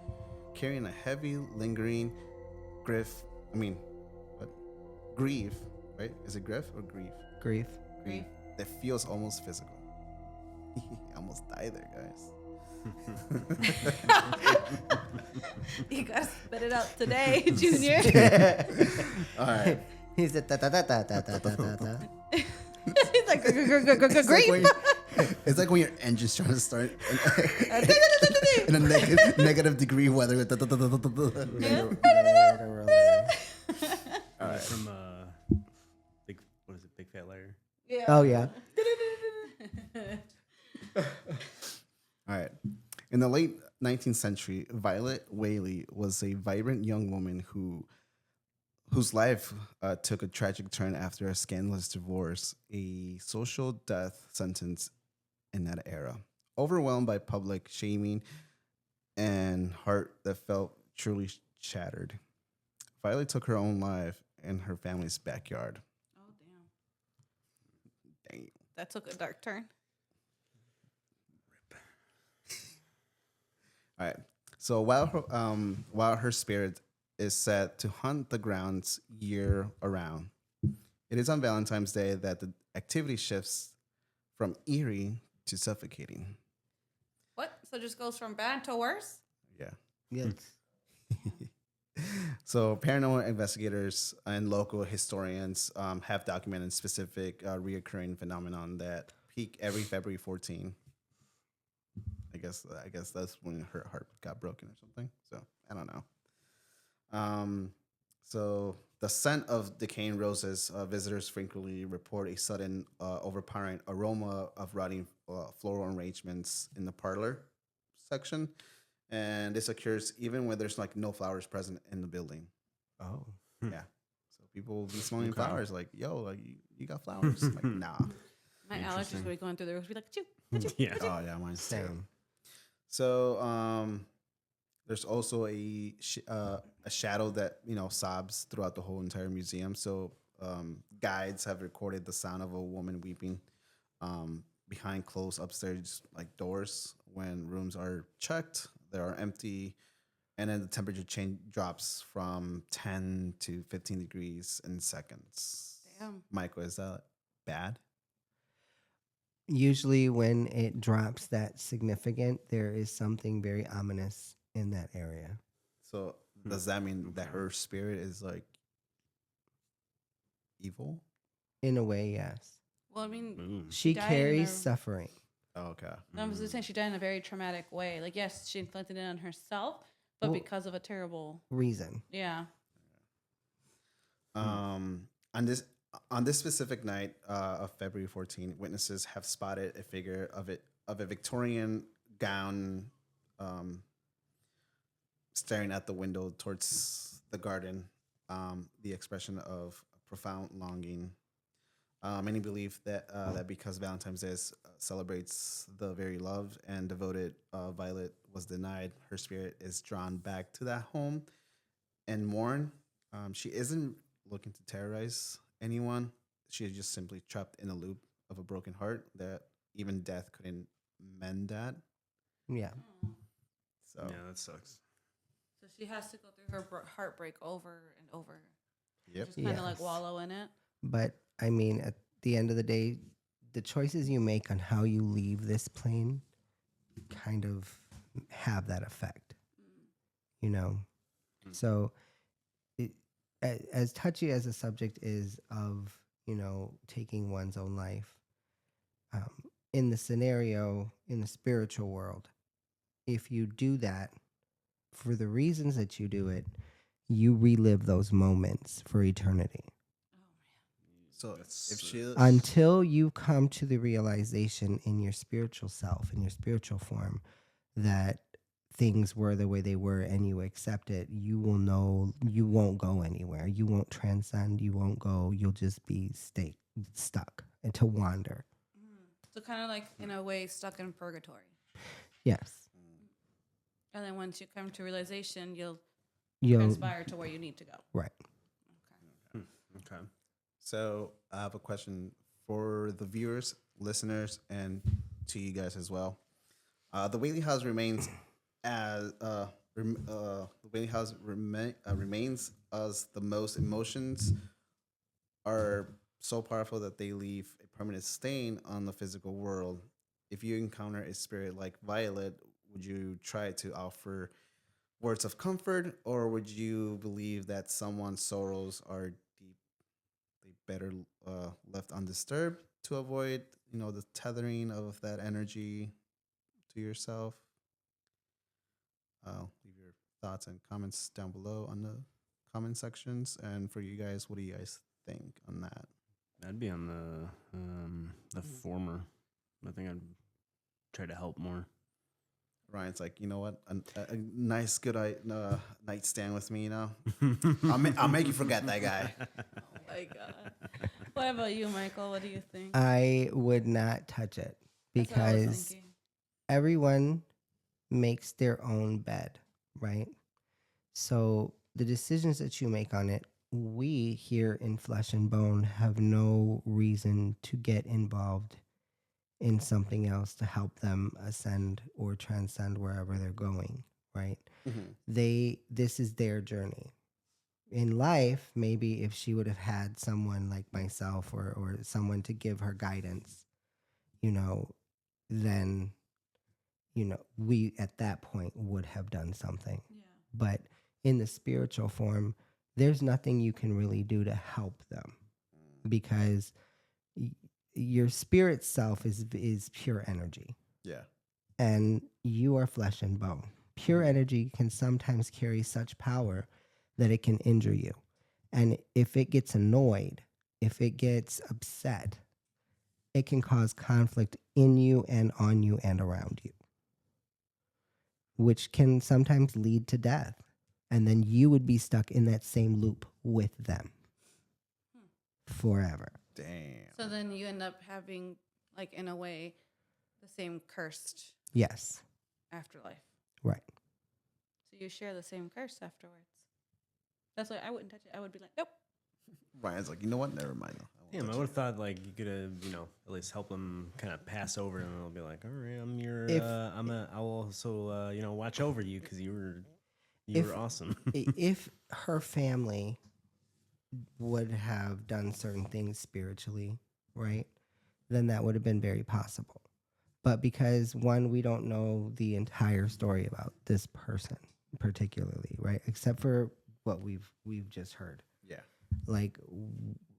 carrying a heavy, lingering grief. Right? Is it grief or grief? Grief. Grief. That feels almost physical. I almost died there, guys. You gotta spit it out today, Junior. All right. He's a ta-ta-ta-ta-ta-ta-ta-ta. He's like, grief. It's like when your engine's trying to start in a negative degree weather. All right. From big, what is it? Big Fat Liar. Yeah. Oh yeah. All right. In the late 19th century, Violet Whaley was a vibrant young woman whose life took a tragic turn after a scandalous divorce, a social death sentence in that era. Overwhelmed by public shaming and heart that felt truly shattered, Violet took her own life in her family's backyard. Oh damn. Dang. That took a dark turn. All right. So while her spirit is set to hunt the grounds year around, It is on Valentine's Day that the activity shifts from eerie to suffocating. What? So it just goes from bad to worse? Yeah. Yes. So paranormal investigators and local historians have documented specific reoccurring phenomenon that peak every February 14. I guess that's when her heart got broken or something. So I don't know. So the scent of decaying roses, visitors frequently report a sudden overpowering aroma of rotting floral arrangements in the parlor section, and this occurs even when there's like no flowers present in the building. Oh. Yeah, so people will be smelling Okay. flowers like, "Yo, like you got flowers?" Like, nah. My allergies Interesting. would be going through the roof. Be like, achoo. Yeah. Oh yeah, mine's too. Same. So there's also a shadow that sobs throughout the whole entire museum. So guides have recorded the sound of a woman weeping behind closed upstairs like doors when rooms are checked. They are empty, and then the temperature change drops from 10 to 15 degrees in seconds. Damn. Michael, is that bad? Usually, when it drops that significant, there is something very ominous in that area. So does that mean that her spirit is like evil? In a way, yes. Well, I mean, Boom. She died in carries a- suffering. Oh, okay. I was just saying she died in a very traumatic way. Like, yes, she inflicted it on herself, but Well- because of a terrible, Reason. yeah. On this specific night of February 14, witnesses have spotted a figure of a Victorian gown staring at the window towards the garden. The expression of profound longing. Many believe that because Valentine's Day celebrates the very loved and devoted Violet was denied, her spirit is drawn back to that home and mourn. She isn't looking to terrorize anyone. She is just simply trapped in a loop of a broken heart that even death couldn't mend that. Yeah. So Yeah, that sucks. So she has to go through her heartbreak over and over. yep. Just kind of like Yes. wallow in it. But I mean, at the end of the day, the choices you make on how you leave this plane kind of have that effect, you know? So, as touchy as the subject is of, taking one's own life, in the scenario, in the spiritual world, if you do that for the reasons that you do it, you relive those moments for eternity. So That's, if she Until you come to the realization in your spiritual self, in your spiritual form, that things were the way they were and you accept it, you will know you won't go anywhere. You won't transcend. You won't go. You'll just be stuck and to wander. So kind of like in a way stuck in purgatory. Yes. And then once you come to realization, you'll You'll, transpire to where you need to go. right. Okay. So I have a question for the viewers, listeners, and to you guys as well. The Whaley House remains remains as the most emotions are so powerful that they leave a permanent stain on the physical world. If you encounter a spirit like Violet, would you try to offer words of comfort, or would you believe that someone's sorrows are better left undisturbed to avoid the tethering of that energy to yourself? Leave your thoughts and comments down below on the comment sections, and for you guys, what do you guys think on that? I'd be on the former. I think I'd try to help more. Ryan's like, you know what, a nice good nightstand with me, I'll make you forget that guy. Oh my God. What about you, Michael? What do you think? I would not touch it That's what I was because thinking. everyone makes their own bed, right? So the decisions that you make on it, we here in Flesh and Bone have no reason to get involved in something else to help them ascend or transcend wherever they're going, right? Mhm. This is their journey. in life, maybe if she would have had someone like myself or someone to give her guidance, then, we at that point would have done something. Yeah. But in the spiritual form, there's nothing you can really do to help them because your spirit self is pure energy. Yeah. And you are flesh and bone. Pure energy can sometimes carry such power that it can injure you. And if it gets annoyed, if it gets upset, it can cause conflict in you and on you and around you, which can sometimes lead to death. And then you would be stuck in that same loop with them forever. Damn. So then you end up having, like, in a way, the same cursed Yes, afterlife. right. So you share the same curse afterwards. That's why I wouldn't touch it. I would be like, nope. Ryan's like, you know what? Never mind. Damn, I would have thought like you could have, at least help them kind of pass over, and they'll be like, "All right, I'm your, I'll also, watch over you because you were awesome." If her family would have done certain things spiritually, right, then that would have been very possible. But because, one, we don't know the entire story about this person particularly, right, except for what we've just heard. Yeah. Like,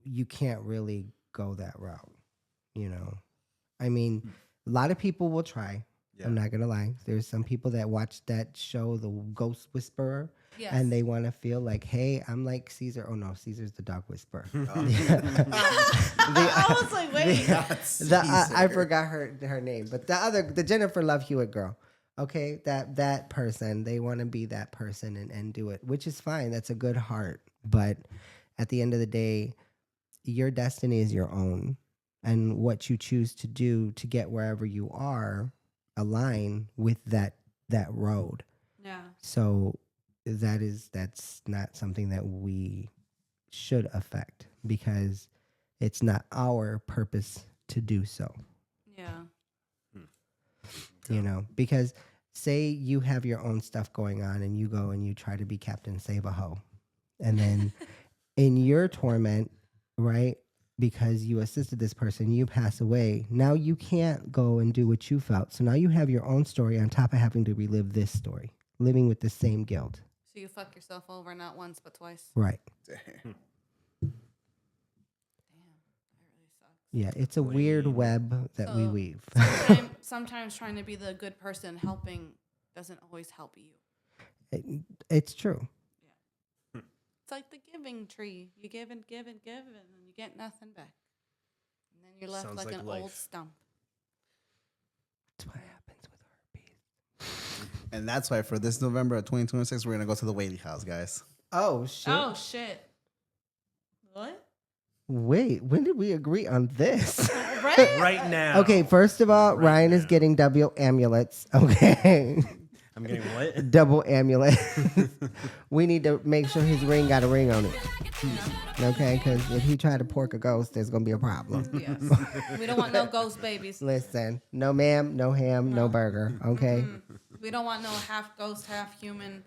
you can't really go that route, I mean, a lot of people will try. Yeah. I'm not gonna lie. There's some people that watch that show, The Ghost Whisperer, Yes. and they want to feel like, hey, I'm like Caesar. Oh no, Caesar's the dog whisperer. I was like, wait. I forgot her name, but the Jennifer Love Hewitt girl. Okay, that person, they want to be that person and do it, which is fine. That's a good heart, but at the end of the day, your destiny is your own, and what you choose to do to get wherever you are align with that road. Yeah. So that's not something that we should affect because it's not our purpose to do so. Yeah. Because say you have your own stuff going on and you go and you try to be Captain Save-A-Ho, and then in your torment, right, because you assisted this person, you pass away. Now you can't go and do what you felt. So now you have your own story on top of having to relive this story, living with the same guilt. So you fuck yourself over not once but twice. Right. Damn. Damn. That really sucks. Yeah, it's a weird web that we So- weave. Sometimes trying to be the good person helping doesn't always help you. It's true. It's like the giving tree. You give and give and give, and then you get nothing back. And then you're left Sounds like like an life. old stump. That's what happens with herpes. And that's why for this November of 2026, we're going to go to the Whaley House, guys. Oh, shit. Oh, shit. What? Wait, when did we agree on this? Right? Right now. Okay, first of all, Right Ryan is now. getting double amulets. Okay. I'm getting what? Double amulet. We need to make sure his ring got a ring on it. Okay, because if he tried to pork a ghost, there's going to be a problem. Yes. We don't want no ghost babies. Listen, no ma'am, no ham, no burger. Okay? We don't want no half ghost, half human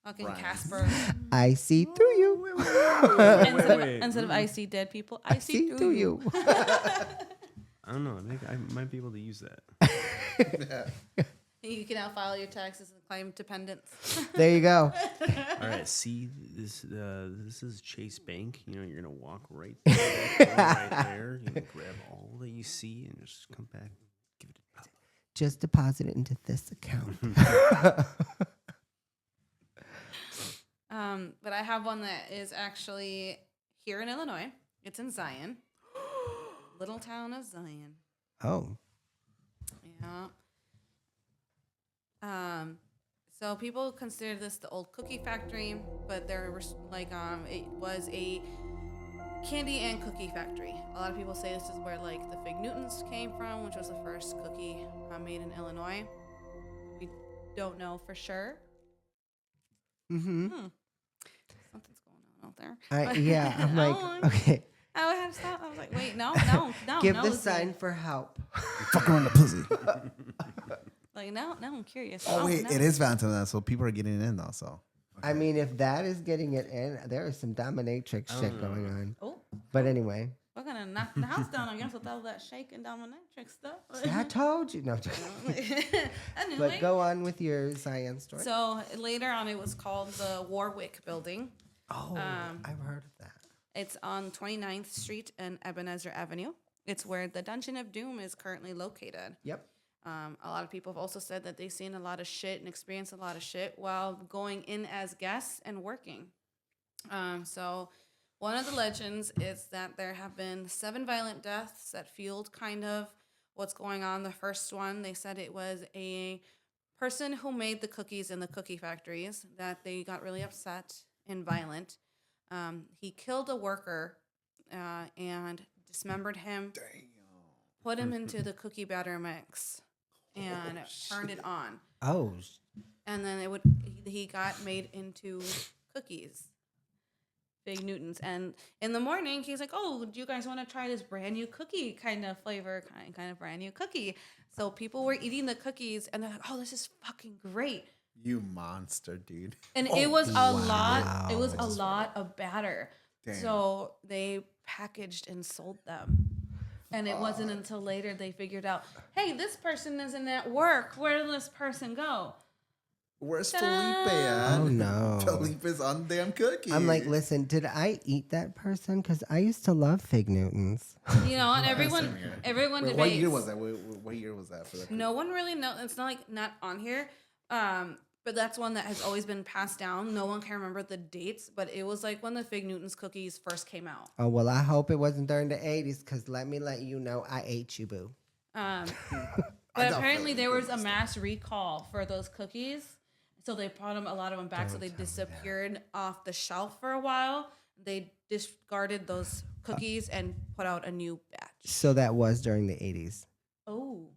fucking Right. Casper. I see through you. Instead of I see dead people, I see through you. I don't know. I might be able to use that. You can now file your taxes and claim dependents. There you go. All right. See this. This is Chase Bank. You're gonna walk right there, right there. You're gonna grab all that you see and just come back. Give it a pop. Just deposit it into this account. But I have one that is actually here in Illinois. It's in Zion. Little town of Zion. Oh. Yeah. So people consider this the old cookie factory, but there was it was a candy and cookie factory. A lot of people say this is where like the Fig Newtons came from, which was the first cookie made in Illinois. We don't know for sure. Mm-hmm. Something's going on out there. Yeah, I'm like, Oh, okay. I had to stop. I was like, wait, no. Give no, the Lucy. sign for help. Fuck around the pussy. Like, now I'm curious. Oh, wait. no. It is Valentine's, so people are getting in, though. So, I mean, if that is getting it in, there is some dominatrix shit going on. Oh, But anyway, we're gonna knock the house down, I guess, with all that shaking dominatrix stuff. see, I told you. No, Anyway, but go on with your science story. so later on, it was called the Warwick Building. Oh, I've heard of that. It's on 29th Street and Ebenezer Avenue. It's where the Dungeon of Doom is currently located. Yep. A lot of people have also said that they've seen a lot of shit and experienced a lot of shit while going in as guests and working. So one of the legends is that there have been 7 violent deaths that fueled kind of what's going on. The first one, they said it was a person who made the cookies in the cookie factories that they got really upset and violent. He killed a worker and dismembered him, put him into the cookie batter mix, and turned it on. Oh, And then he got made into cookies, Big Newtons. And in the morning, he's like, "Oh, do you guys want to try this brand new cookie kind of flavor, kind of brand new cookie?" So people were eating the cookies, and they're like, "Oh, this is fucking great." You monster, dude. And it was a lot. It was a lot of batter. Damn. So they packaged and sold them. And it wasn't until later they figured out, hey, this person isn't at work. Where did this person go? Where's Ta-da! Felipe at? Oh, no. Felipe's on damn cookie. I'm like, listen, did I eat that person? Because I used to love Fig Newtons. You know, and everyone Wait, debates. what year was that? What year was that for that? No one really knows. It's not like not on here. But that's one that has always been passed down. No one can remember the dates, but it was like when the Fig Newtons cookies first came out. Oh, well, I hope it wasn't during the 80s because let me let you know I ate you, boo. But got apparently Fig there was a Newtons. mass recall for those cookies. So they brought a lot of them back. So they disappeared off the shelf for a while. They discarded those cookies and put out a new batch. So that was during the 80s, Oh.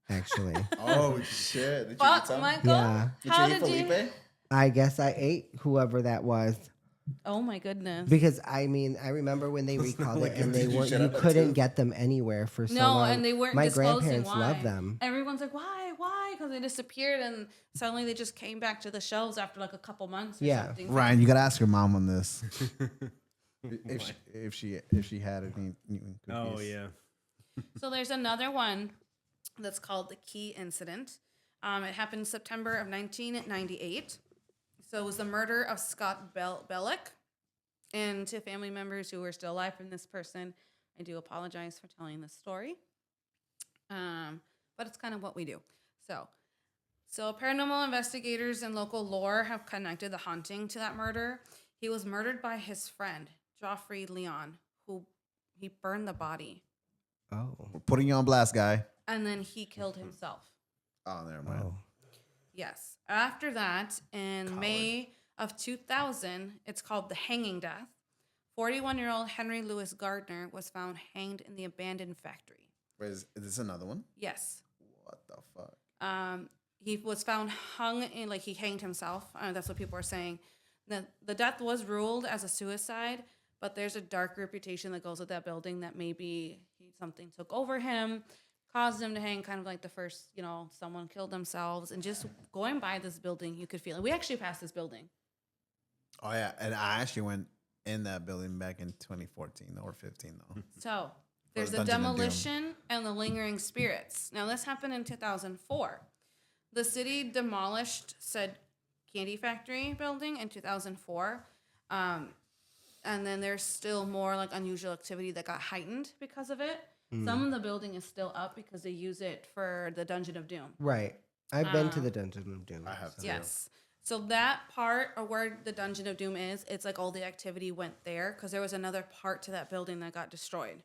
actually. Oh shit! Did you eat Fuck, some? Michael. Yeah. How Did you did eat you? Felipe? I guess I ate whoever that was. Oh my goodness. Because I mean, I remember when they recalled Like, it and did they you weren't. shut You up at couldn't two? get them anywhere for so No, long. and they weren't My disclosing grandparents why. loved them. Everyone's like, why? Because they disappeared and suddenly they just came back to the shelves after like a couple months or Yeah. something. Ryan, you gotta ask your mom on this. if she had any Newton cookies. Oh yeah. So there's another one that's called the Key Incident. It happened September of 1998. So it was the murder of Scott Bellick. And to family members who are still alive from this person, I do apologize for telling this story. But it's kind of what we do. So paranormal investigators and local lore have connected the haunting to that murder. He was murdered by his friend, Joffrey Leon, who he burned the body. Oh. We're putting you on blast, guy. And then he killed himself. Oh, never mind. Oh. Yes. After that, in May of 2000, it's called the hanging death. 41-year-old Henry Louis Gardner was found hanged in the abandoned factory. Wait, is this another one? Yes. What the fuck? He was found hung in, like he hanged himself. That's what people are saying. The death was ruled as a suicide, but there's a dark reputation that goes with that building that maybe something took over him, caused him to hang, kind of like the first, someone killed themselves. And just going by this building, you could feel it. We actually passed this building. Oh yeah, and I actually went in that building back in 2014 or 15 though. So there's the Dungeon of Doom. demolition and the lingering spirits. Now this happened in 2004. The city demolished said candy factory building in 2004. And then there's still more like unusual activity that got heightened because of it. Some of the building is still up because they use it for the Dungeon of Doom. Right. I've been to the Dungeon of Doom. I have to. Yes. So that part or where the Dungeon of Doom is, it's like all the activity went there because there was another part to that building that got destroyed.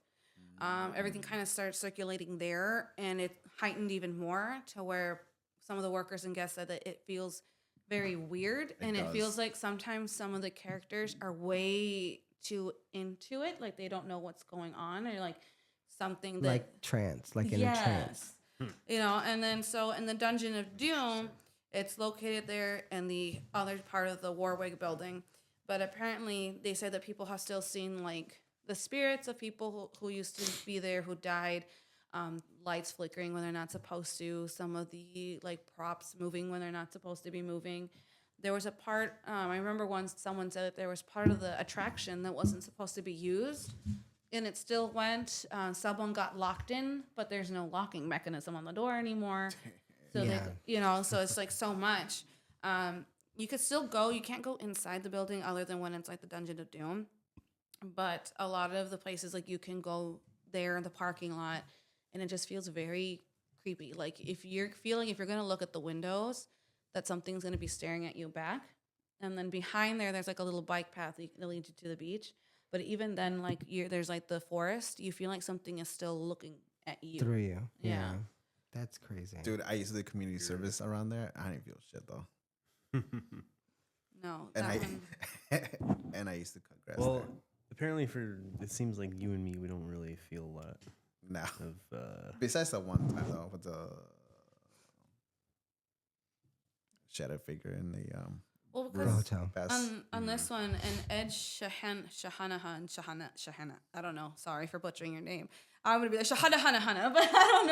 Everything kind of started circulating there, and it heightened even more to where some of the workers and guests said that it feels very weird, and it feels like sometimes some of the characters are way too into it, like they don't know what's going on, or like something that Like trance, like in a trance. and then so in the Dungeon of Doom, it's located there in the other part of the Warwick building. But apparently they said that people have still seen like the spirits of people who used to be there who died, lights flickering when they're not supposed to, some of the like props moving when they're not supposed to be moving. there was a part, I remember once someone said that there was part of the attraction that wasn't supposed to be used, and it still went. Someone got locked in, but there's no locking mechanism on the door anymore. So Yeah. so it's like so much. You could still go. You can't go inside the building other than when it's like the Dungeon of Doom. But a lot of the places, like you can go there in the parking lot, and it just feels very creepy. Like if you're going to look at the windows, that something's going to be staring at you back. And then behind there's like a little bike path that leads you to the beach. But even then, like there's like the forest, you feel like something is still looking at you. Through you. Yeah. That's crazy. Dude, I used to do community service around there. I didn't feel shit though. No. And that I one- and I used to cut grass Well, apparently it seems like you and me, we don't really feel a lot there. No. of, Besides that one time though, with the shadow figure in the well, The because hotel. past. on this one, and Ed Shahana, I don't know. Sorry for butchering your name. I'm gonna be like Shahana, but I don't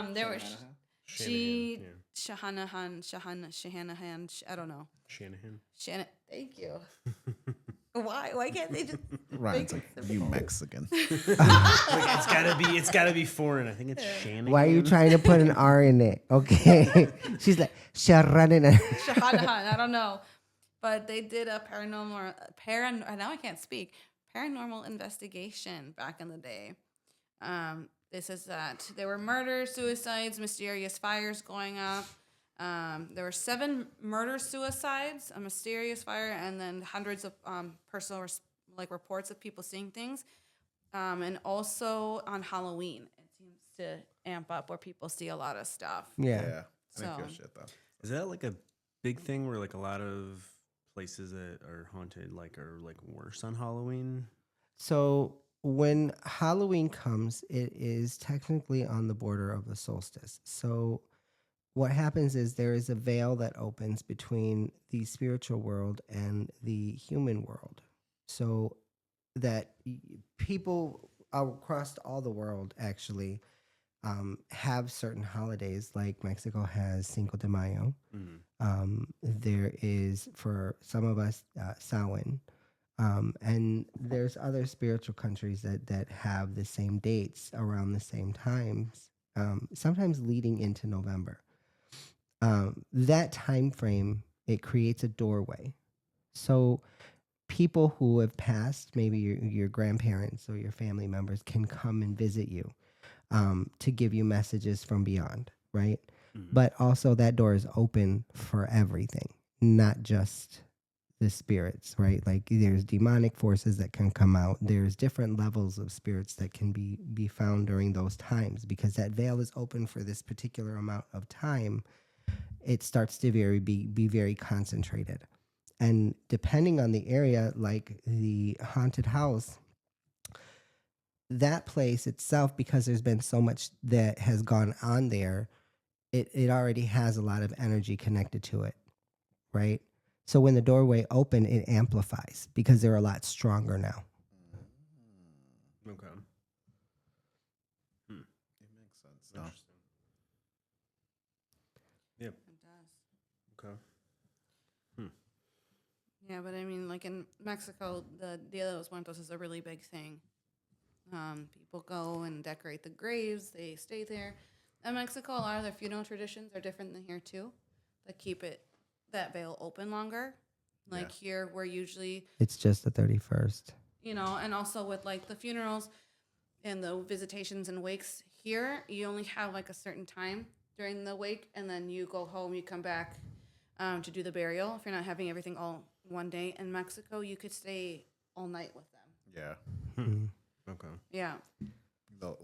know. There was she Shahanahan. I don't know. Shanahan. Thank you. Why can't they just? Ryan's like, you Mexican. It's gotta be foreign. I think it's Shanahan. Why are you trying to put an R in it? Okay. She's like, Sharanina. Shahanahan, I don't know. But they did a now I can't speak. Paranormal investigation back in the day. This is that there were murders, suicides, mysterious fires going up. There were 7 murder-suicides, a mysterious fire, and then hundreds of personal reports of people seeing things. And also on Halloween, it seems to amp up where people see a lot of stuff. Yeah. Yeah. I didn't feel So- shit though. Is that like a big thing where like a lot of places that are haunted are like worse on Halloween? So when Halloween comes, it is technically on the border of the solstice. So what happens is there is a veil that opens between the spiritual world and the human world. So that people across all the world actually have certain holidays, like Mexico has Cinco de Mayo. There is, for some of us, Samhain. And there's other spiritual countries that have the same dates around the same times, sometimes leading into November. That time frame, it creates a doorway. So people who have passed, maybe your grandparents or your family members, can come and visit you to give you messages from beyond, right? But also that door is open for everything, not just the spirits, right? Like there's demonic forces that can come out. There's different levels of spirits that can be found during those times, because that veil is open for this particular amount of time. It starts to be very concentrated. And depending on the area, like the haunted house, that place itself, because there's been so much that has gone on there, it already has a lot of energy connected to it, right? So when the doorway open, it amplifies because they're a lot stronger now. Okay. It makes sense. No. Interesting. Yep. It does. Okay. Yeah, but I mean, like in Mexico, the Dia de los Muertos is a really big thing. People go and decorate the graves. They stay there. In Mexico, a lot of their funeral traditions are different than here too. That keep that veil open longer. Like here, we're usually, It's just the 31st. and also with like the funerals and the visitations and wakes here, you only have like a certain time during the wake, and then you go home, you come back to do the burial. If you're not having everything all one day. In Mexico, you could stay all night with them. Yeah. Okay. Yeah. No,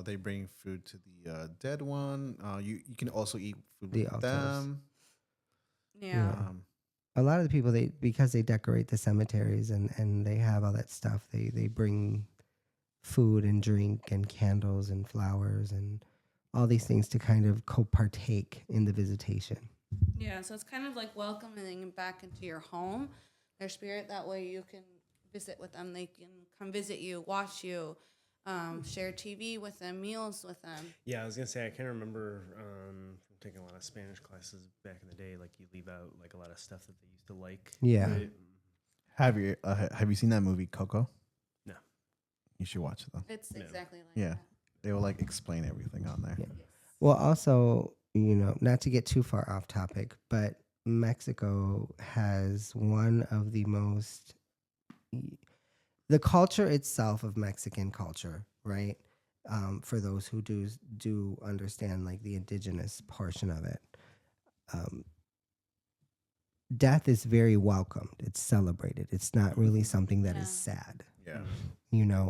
they bring food to the dead one. You can also eat food The with altars. them. Yeah. A lot of the people, because they decorate the cemeteries and they have all that stuff, they bring food and drink and candles and flowers and all these things to kind of co-partake in the visitation. Yeah, so it's kind of like welcoming them back into your home, their spirit. That way you can visit with them. They can come visit you, watch you, share TV with them, meals with them. Yeah, I was gonna say I can't remember from taking a lot of Spanish classes back in the day, like you leave out like a lot of stuff that they used to like. Yeah. Right? Have you seen that movie Coco? No. You should watch it though. It's No. exactly like Yeah. that. They will like explain everything on there. Yeah. Well, also, not to get too far off topic, but Mexico has one of the most, the culture itself of Mexican culture, right? For those who do understand like the indigenous portion of it, death is very welcomed. It's celebrated. It's not really something that is sad. Yeah.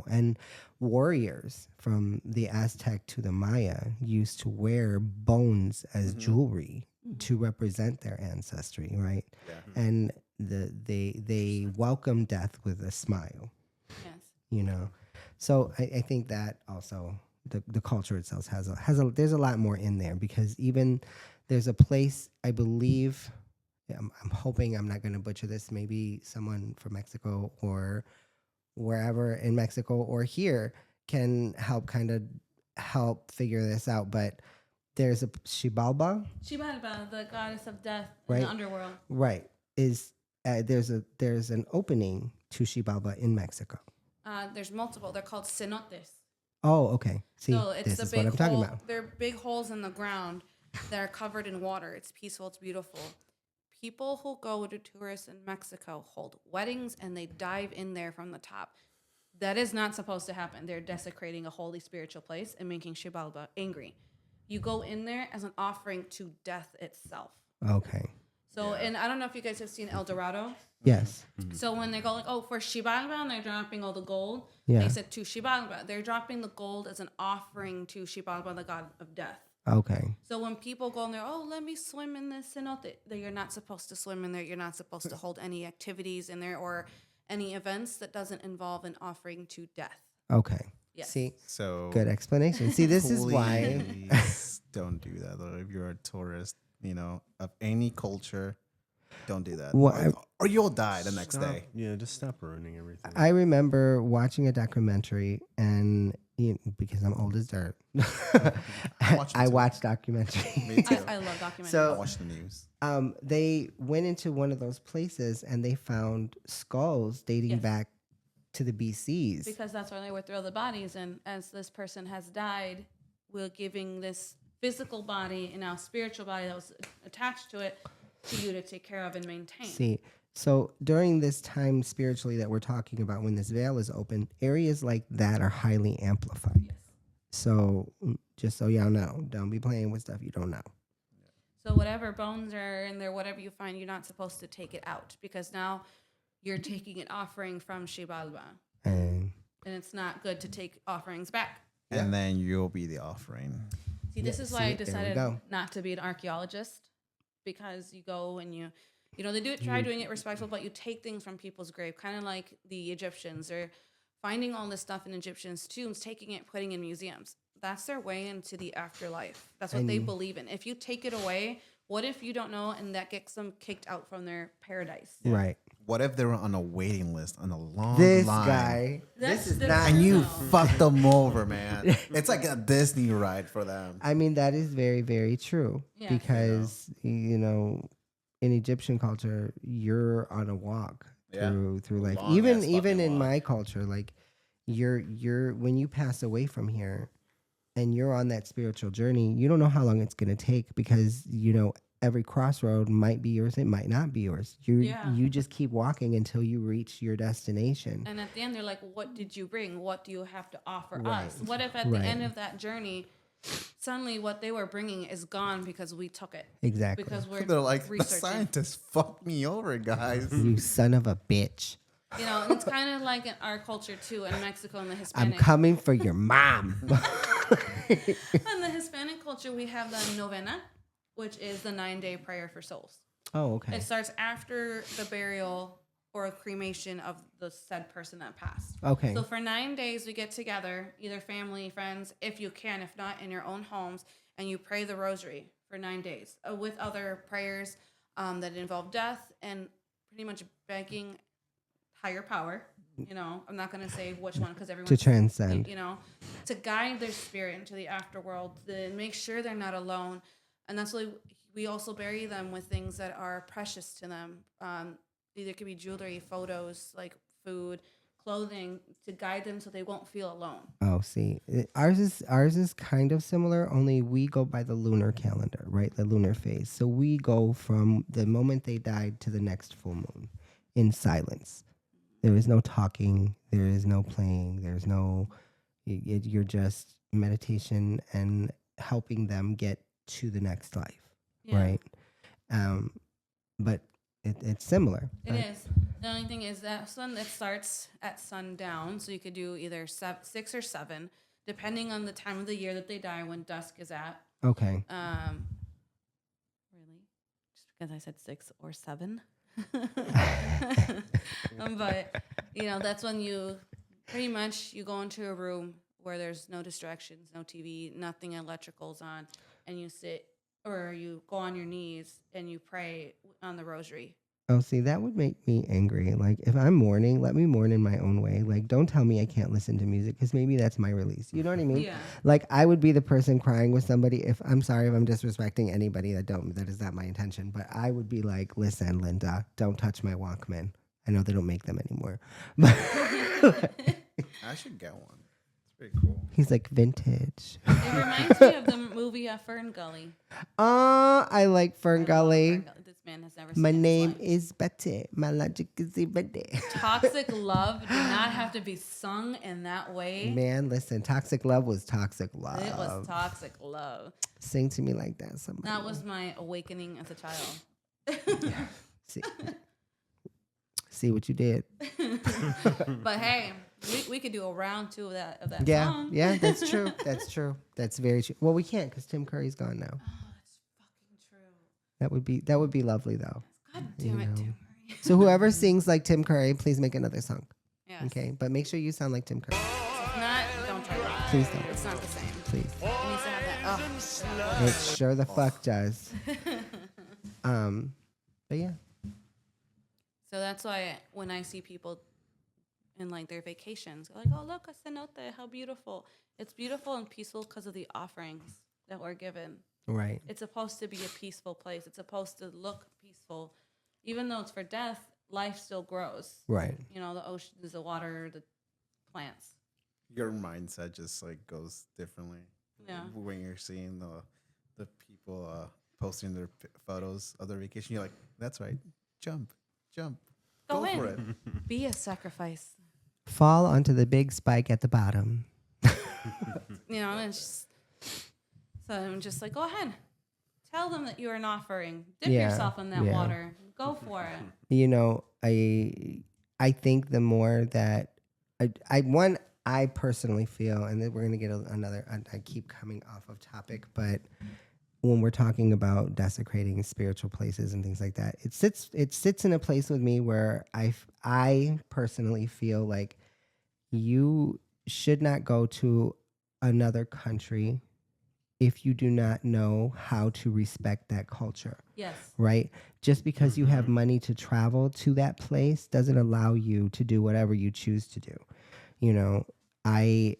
And warriors from the Aztec to the Maya used to wear bones as jewelry to represent their ancestry, right? Yeah. And they welcome death with a smile, Yes. So I think that also the culture itself has there's a lot more in there, because even there's a place, I believe, I'm hoping I'm not going to butcher this, maybe someone from Mexico or wherever in Mexico or here can help figure this out. But there's a Xibalba, Xibalba, the goddess of death in Right. the underworld. right? There's an opening to Xibalba in Mexico. There's multiple. They're called cenotes. Oh, okay. See, So it's this the is big what I'm talking hole. about. They're big holes in the ground that are covered in water. It's peaceful. It's beautiful. People who go to tourists in Mexico hold weddings and they dive in there from the top. That is not supposed to happen. They're desecrating a holy spiritual place and making Xibalba angry. You go in there as an offering to death itself. Okay. So, and I don't know if you guys have seen El Dorado. Yes. So when they go like, oh, for Xibalba, and they're dropping all the gold, Yeah. they said to Xibalba. They're dropping the gold as an offering to Xibalba, the god of death. Okay. So when people go in there, oh, let me swim in this cenote, that you're not supposed to swim in there. You're not supposed to hold any activities in there or any events that doesn't involve an offering to death. Okay. Yes. See, So good explanation. See, this is why. please don't do that though. If you're a tourist, of any culture, don't do that. Well, or you'll die the next day. Yeah, just stop ruining everything. I remember watching a documentary, and because I'm old as dirt, watch them I too. watch documentaries. Me too. I love documentaries. So- Watch the news. They went into one of those places and they found skulls dating Yes. back to the BCs. because that's where they would throw the bodies. And as this person has died, we're giving this physical body and now spiritual body that was attached to it to you to take care of and maintain. See, so during this time spiritually that we're talking about, when this veil is open, areas like that are highly amplified. Yes. So just so y'all know, don't be playing with stuff you don't know. So whatever bones are in there, whatever you find, you're not supposed to take it out because now you're taking an offering from Xibalba. And And it's not good to take offerings back. And then you'll be the offering. See, this Yeah, is why see, I there we decided go. not to be an archaeologist, because you go and they do try doing it respectful, but you take things from people's grave, kind of like the Egyptians are finding all this stuff in Egyptians' tombs, taking it, putting in museums. That's their way into the afterlife. That's what they believe in. If you take it away, what if you don't know and that gets them kicked out from their paradise? right. What if they were on a waiting list on a long This line? guy, That's this is different. not And you No. fucked them over, man. It's like a Disney ride for them. I mean, that is very, very true. Yeah. Because, in Egyptian culture, you're on a walk Yeah. through life. Long-ass Even fucking in walk. my culture, like you're when you pass away from here and you're on that spiritual journey, you don't know how long it's gonna take, because every crossroad might be yours, it might not be yours. You just keep walking until you reach your destination. And at the end, they're like, what did you bring? What do you have to offer Right. us? What if at Right. the end of that journey, suddenly what they were bringing is gone because we took it? Exactly. Because we're They're like, the researching. scientists fucked me over, guys. You son of a bitch. And it's kind of like in our culture too, in Mexico and the I'm Hispanic. coming for your mom. In the Hispanic culture, we have the novena, which is the 9-day prayer for souls. Oh, okay. It starts after the burial or a cremation of the said person that passed. Okay. So for 9 days, we get together, either family, friends, if you can, if not in your own homes, and you pray the rosary for 9 days with other prayers that involve death and pretty much begging higher power. I'm not going to say which one because everyone To transcend. to guide their spirit into the afterworld, to make sure they're not alone. And that's why we also bury them with things that are precious to them. Either it could be jewelry, photos, like food, clothing, to guide them so they won't feel alone. Oh, see, ours is kind of similar. Only we go by the lunar calendar, right? The lunar phase. So we go from the moment they died to the next full moon, in silence. There is no talking. There is no playing. There's no. You're just meditation and helping them get to the next life, right? But it's similar. It is. The only thing is that one that starts at sundown, so you could do either 6 or 7, depending on the time of the year that they die, when dusk is at. Okay. Really? Just because I said 6 or 7? But, that's when you pretty much you go into a room where there's no distractions, no TV, nothing electricals on, and you sit or you go on your knees and you pray on the rosary. Oh, see, that would make me angry. Like, if I'm mourning, let me mourn in my own way. Like, don't tell me I can't listen to music because maybe that's my release. You know what I mean? Yeah. Like, I would be the person crying with somebody. If I'm sorry if I'm disrespecting anybody that is not my intention, but I would be like, listen, Linda, don't touch my Walkman. I know they don't make them anymore. But I should get one. It's pretty cool. he's like, vintage. It reminds me of the movie Fern Gully. I like Fern I love Gully. Fern Gully. This man has never seen My it in his name life. is Betty. My logic is Betty. Toxic love did not have to be sung in that way. Man, listen, toxic love was toxic love. It was toxic love. Sing to me like that, somebody. That was my awakening as a child. See what you did. But hey, we could do a round 2 of that Yeah, song. yeah, that's true. That's true. That's very true. Well, we can't because Tim Curry's gone now. Oh, that's fucking true. That would be lovely though. God damn it, know. Tim Murray. So whoever sings like Tim Curry, please make another song. Yes. Okay, but make sure you sound like Tim Curry. If not, don't try that. Please don't. It's not the same. Please. It needs to have that. It sure the fuck does. But yeah. So that's why when I see people in like their vacations, they're like, oh, look, a cenote, how beautiful. It's beautiful and peaceful because of the offerings that were given. Right. It's supposed to be a peaceful place. It's supposed to look peaceful. Even though it's for death, life still grows. Right. The oceans, the water, the plants. Your mindset just like goes differently. Yeah. When you're seeing the people posting their photos of their vacation, you're like, that's right. Jump. Go in. for it. Be a sacrifice. Fall onto the big spike at the bottom. And it's just, so I'm just like, go ahead. Tell them that you are an offering. Dip Yeah, yourself in that yeah. water. Go for it. I think the more that I personally feel, and then we're gonna get another. I keep coming off of topic, but when we're talking about desecrating spiritual places and things like that, it sits in a place with me where I personally feel like you should not go to another country if you do not know how to respect that culture. Yes. Right? Just because you have money to travel to that place doesn't allow you to do whatever you choose to do. I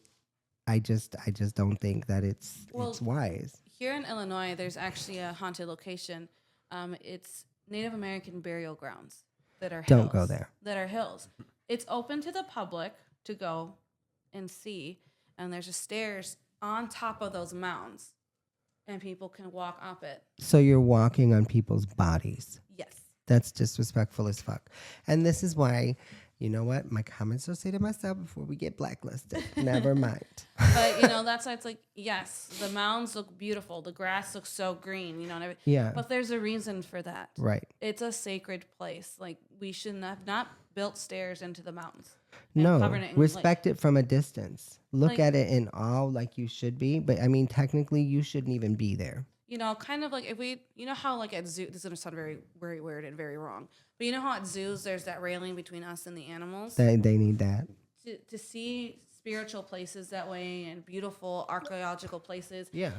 just don't think that it's wise. Here in Illinois, there's actually a haunted location. It's Native American burial grounds that are hills. Don't go there. That are hills. It's open to the public to go and see, and there's just stairs on top of those mounds, and people can walk up it. So you're walking on people's bodies. Yes. That's disrespectful as fuck. And this is why, you know what? My comments will say to myself before we get blacklisted. Never mind. But, that's why it's like, yes, the mounds look beautiful. The grass looks so green, and everything. Yeah. But there's a reason for that. Right. It's a sacred place. Like, we should have not built stairs into the mountains. No, covered it in, respect it from a distance. Look Like- at it in awe like you should be. But I mean, technically, you shouldn't even be there. Kind of like if we, how like at zoo, this is going to sound very, very weird and very wrong. But how at zoos, there's that railing between us and the animals. They need that. To see spiritual places that way and beautiful archaeological places, Yeah.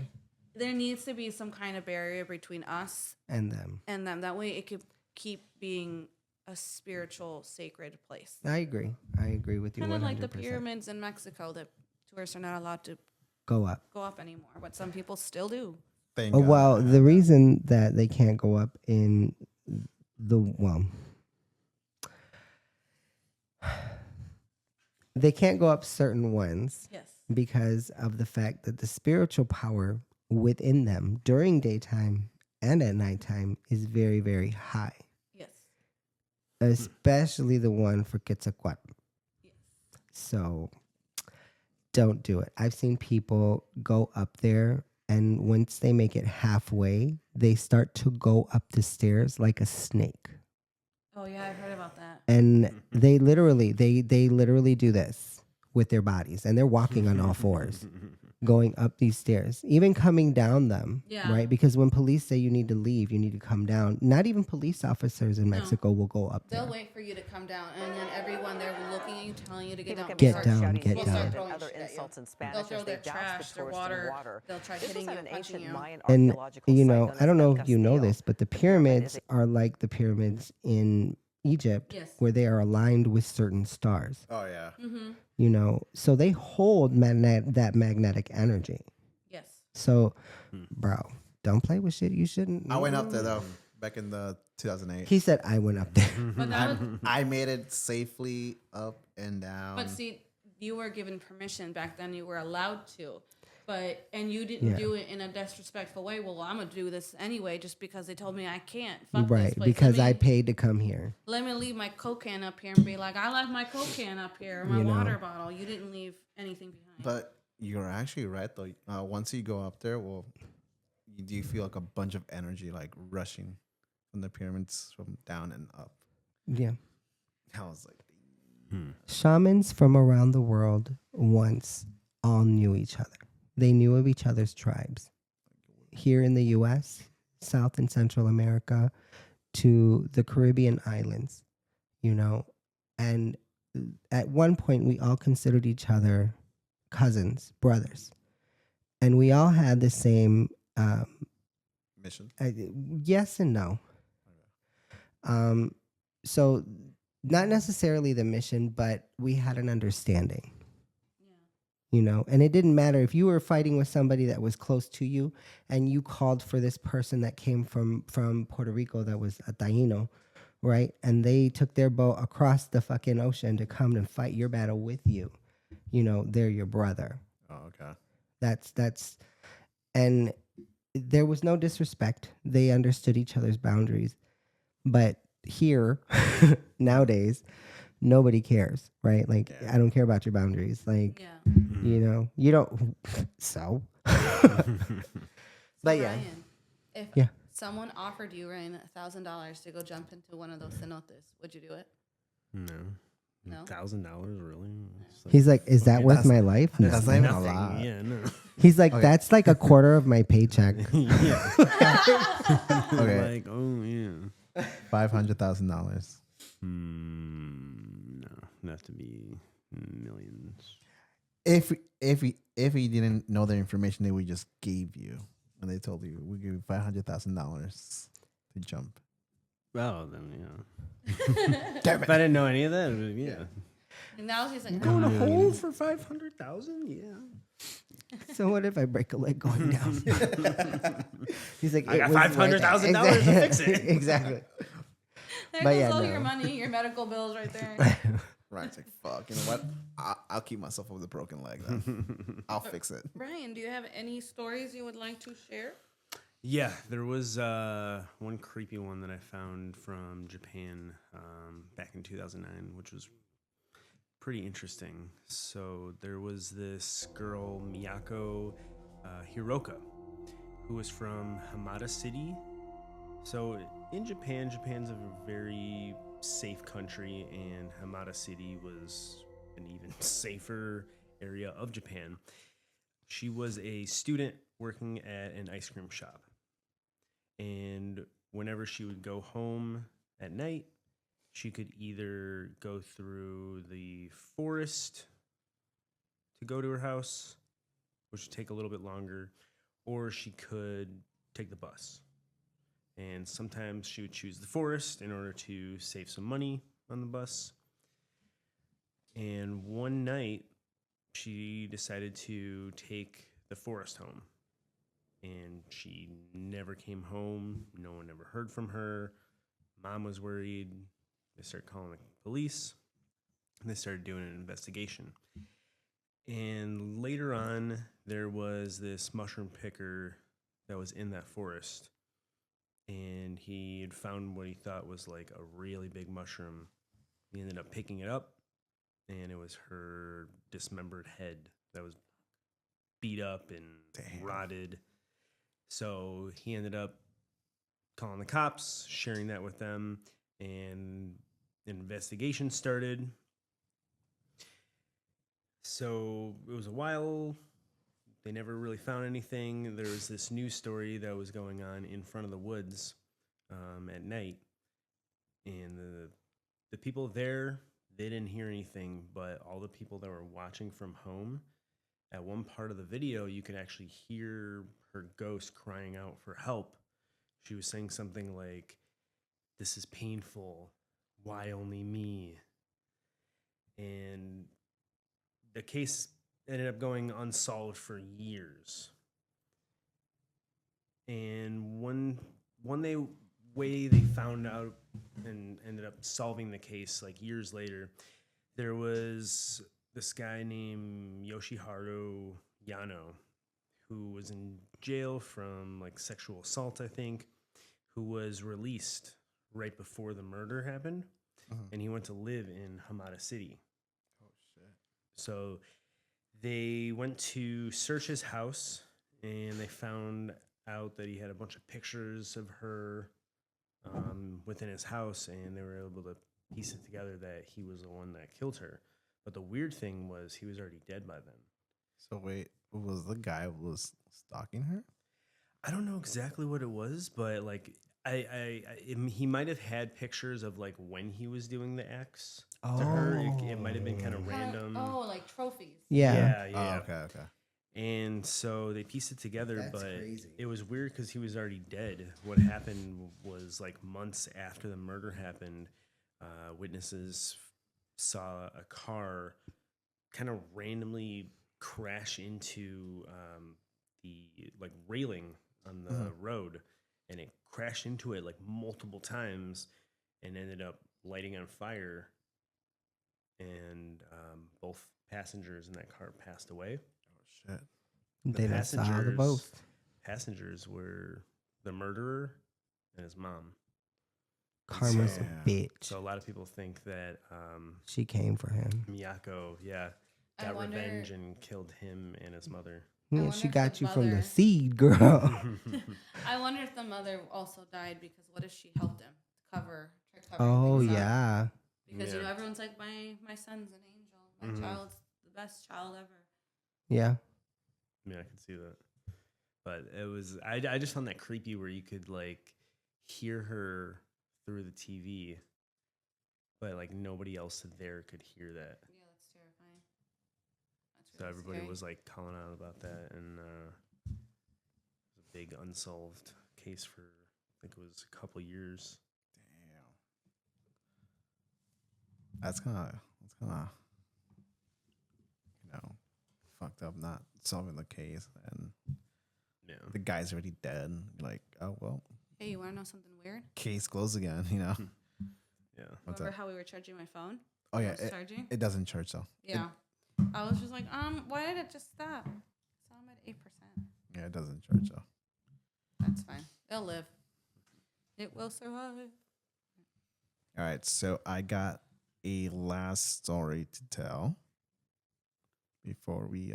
there needs to be some kind of barrier between us And them. and them. That way it could keep being a spiritual, sacred place. I agree. I agree with you 100%. Kind of like the pyramids in Mexico that tourists are not allowed to Go up. go up anymore, but some people still do. Thank God. Well, the reason that they can't go up in they can't go up certain ones Yes. because of the fact that the spiritual power within them during daytime and at nighttime is very, very high, Yes. especially the one for Quetzalcoatl. Yes. So don't do it. I've seen people go up there, and once they make it halfway, they start to go up the stairs like a snake. Oh yeah, I've heard about that. And they literally do this with their bodies, and they're walking on all fours going up these stairs, even coming down them. Yeah. Right, because when police say you need to leave, you need to come down. Not even police officers in Mexico will go up there. They'll wait for you to come down, and then everyone there looking at you, telling you to get down. Get down, get They'll down. start throwing Other shit at you. insults in Spanish They'll throw as their they douse trash, the their tourists in water. water. They'll try This hitting was you at an and punching ancient you. Mayan And archaeological site known I don't know as if you know Castillo. this, but the pyramid pyramids is are like the pyramids in Egypt, Yes. where they are aligned with certain stars. Oh yeah. Mm-hmm. So they hold that magnetic energy. Yes. So, bro, don't play with shit you shouldn't. I went up there though back in the 2008. He said I went up there. But that was, I made it safely up and down. but see, you were given permission back then. You were allowed to, and you didn't Yeah. do it in a disrespectful way. Well, I'm gonna do this anyway, just because they told me I can't. Fuck this Right, place. because Let I me- paid to come here. Let me leave my Coke can up here and be like, I left my Coke can up here, my You know. water bottle. You didn't leave anything behind. But you're actually right though. Once you go up there, well, you do feel like a bunch of energy like rushing from the pyramids from down and up. Yeah. I was like, Shamans from around the world once all knew each other. They knew of each other's tribes. Here in the US, South and Central America, to the Caribbean islands, and at one point we all considered each other cousins, brothers. And we all had the same, mission. yes and no. So not necessarily the mission, but we had an understanding. And it didn't matter if you were fighting with somebody that was close to you and you called for this person that came from Puerto Rico that was a Taino, right? And they took their boat across the fucking ocean to come and fight your battle with you. They're your brother. Oh, okay. That's and there was no disrespect. They understood each other's boundaries. But here, nowadays, nobody cares, right? Like, I don't care about your boundaries. Like, yeah. you don't. So, but yeah, Ryan, if Yeah. someone offered you, Ryan, $1,000 to go jump into one of those cenotes, would you do it? No. No? $1,000 really? It's like he's like, is that worth That's- my life? No. That's not even a nothing. lot. Yeah, no. He's like, Okay. that's like a quarter of my paycheck. yeah. Okay. Like, oh yeah. $500,000. No, not to be millions. If he didn't know the information that we just gave you, and they told you we give you $500,000 to jump. Well, then yeah. If I didn't know any of that, yeah. And now he's like, Go in a "Oh, hole for 500,000? Yeah. So what if I break a leg going down? He's like, I got "It was worth it." $500,000 to fix it. Exactly. there But goes yeah, all no. your money, your medical bills right there." Right. It's like, fuck. You know what? I'll keep myself with a broken leg then. I'll fix it. Ryan, do you have any stories you would like to share? Yeah, there was one creepy one that I found from Japan back in 2009, which was pretty interesting. So there was this girl, Miyako Hiroka, who was from Hamada City. So in Japan, Japan's a very safe country, and Hamada City was an even safer area of Japan. She was a student working at an ice cream shop. And whenever she would go home at night, she could either go through the forest to go to her house, which would take a little bit longer, or she could take the bus. And sometimes she would choose the forest in order to save some money on the bus. And one night, she decided to take the forest home. and she never came home. No one ever heard from her. Mom was worried. They started calling the police, and they started doing an investigation. And later on, there was this mushroom picker that was in that forest, and he had found what he thought was like a really big mushroom. He ended up picking it up, and it was her dismembered head that was beat up and Damn. rotted. So he ended up calling the cops, sharing that with them, and an investigation started. So it was a while. They never really found anything. There was this news story that was going on in front of the woods at night. And the people there, they didn't hear anything, but all the people that were watching from home, at one part of the video, you could actually hear her ghost crying out for help. She was saying something like, "This is painful. Why only me?" And the case ended up going unsolved for years. And one way they found out and ended up solving the case, like years later, there was this guy named Yoshiharu Yano, who was in jail from like sexual assault, I think, who was released right before the murder happened. And he went to live in Hamada City. Oh shit. So they went to search his house, and they found out that he had a bunch of pictures of her within his house, and they were able to piece it together that he was the one that killed her. But the weird thing was he was already dead by then. So wait, was the guy who was stalking her? I don't know exactly what it was, but like he might have had pictures of like when he was doing the X to her. It might have been kind of random. Oh, like trophies. Yeah. Yeah. Oh, okay. And so they pieced it together, That's but crazy. it was weird because he was already dead. What happened was like months after the murder happened, witnesses saw a car kind of randomly crash into the like railing on the road, and it crashed into it like multiple times and ended up lighting on fire. And both passengers in that car passed away. Oh shit. They never saw the both. Passengers were the murderer and his mom. Karma's So- a bitch. So a lot of people think that She came for him. Miyako, I got wonder- revenge and killed him and his mother. Yeah, wonder she if got the you from the mother- seed, girl. I wonder if the mother also died because what if she helped him to cover? Oh things up? yeah. Because Yeah. everyone's like, my son's an angel. My Mhm. child's the best child ever. Yeah. Yeah, I can see that. But it was I just found that creepy where you could like hear her through the TV, but like nobody else there could hear that. Yeah, that's terrifying. That's So really everybody scary. was like calling out about that, and it was a big unsolved case for I think it was a couple years. Damn. That's kind of fucked up not solving the case, and Yeah. the guy's already dead. You're like, oh well, Hey, you want to know something weird? case closed again. You know. Yeah. What's Remember that? how we were charging my phone? Oh I yeah, was charging. it doesn't charge though. Yeah. I was just like, why did it just stop? So I'm at 8%. Yeah, it doesn't charge though. That's fine. It'll live. It will survive. All right, so I got a last story to tell before we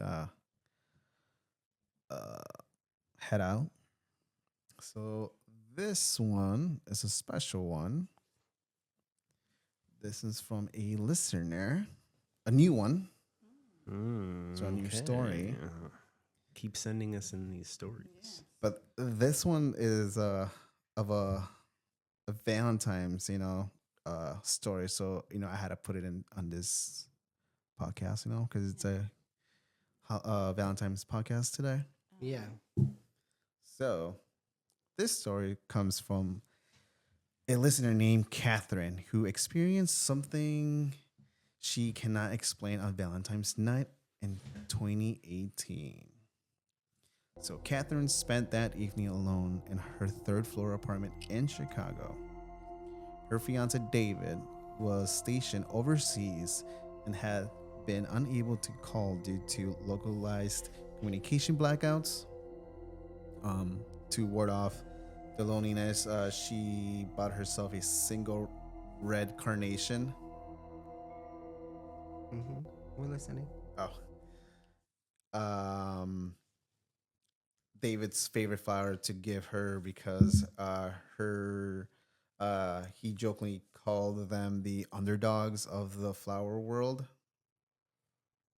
head out. So this one is a special one. This is from a listener, a new one. So a new story. Keep sending us in these stories. But this one is of a Valentine's, story. So I had to put it in on this podcast, because it's a Valentine's podcast today. Yeah. So this story comes from a listener named Catherine who experienced something she cannot explain on Valentine's night in 2018. So Catherine spent that evening alone in her third floor apartment in Chicago. Her fiance David was stationed overseas and had been unable to call due to localized communication blackouts. To ward off the loneliness, she bought herself a single red carnation. We're listening. Oh. David's favorite flower to give her because he jokingly called them the underdogs of the flower world.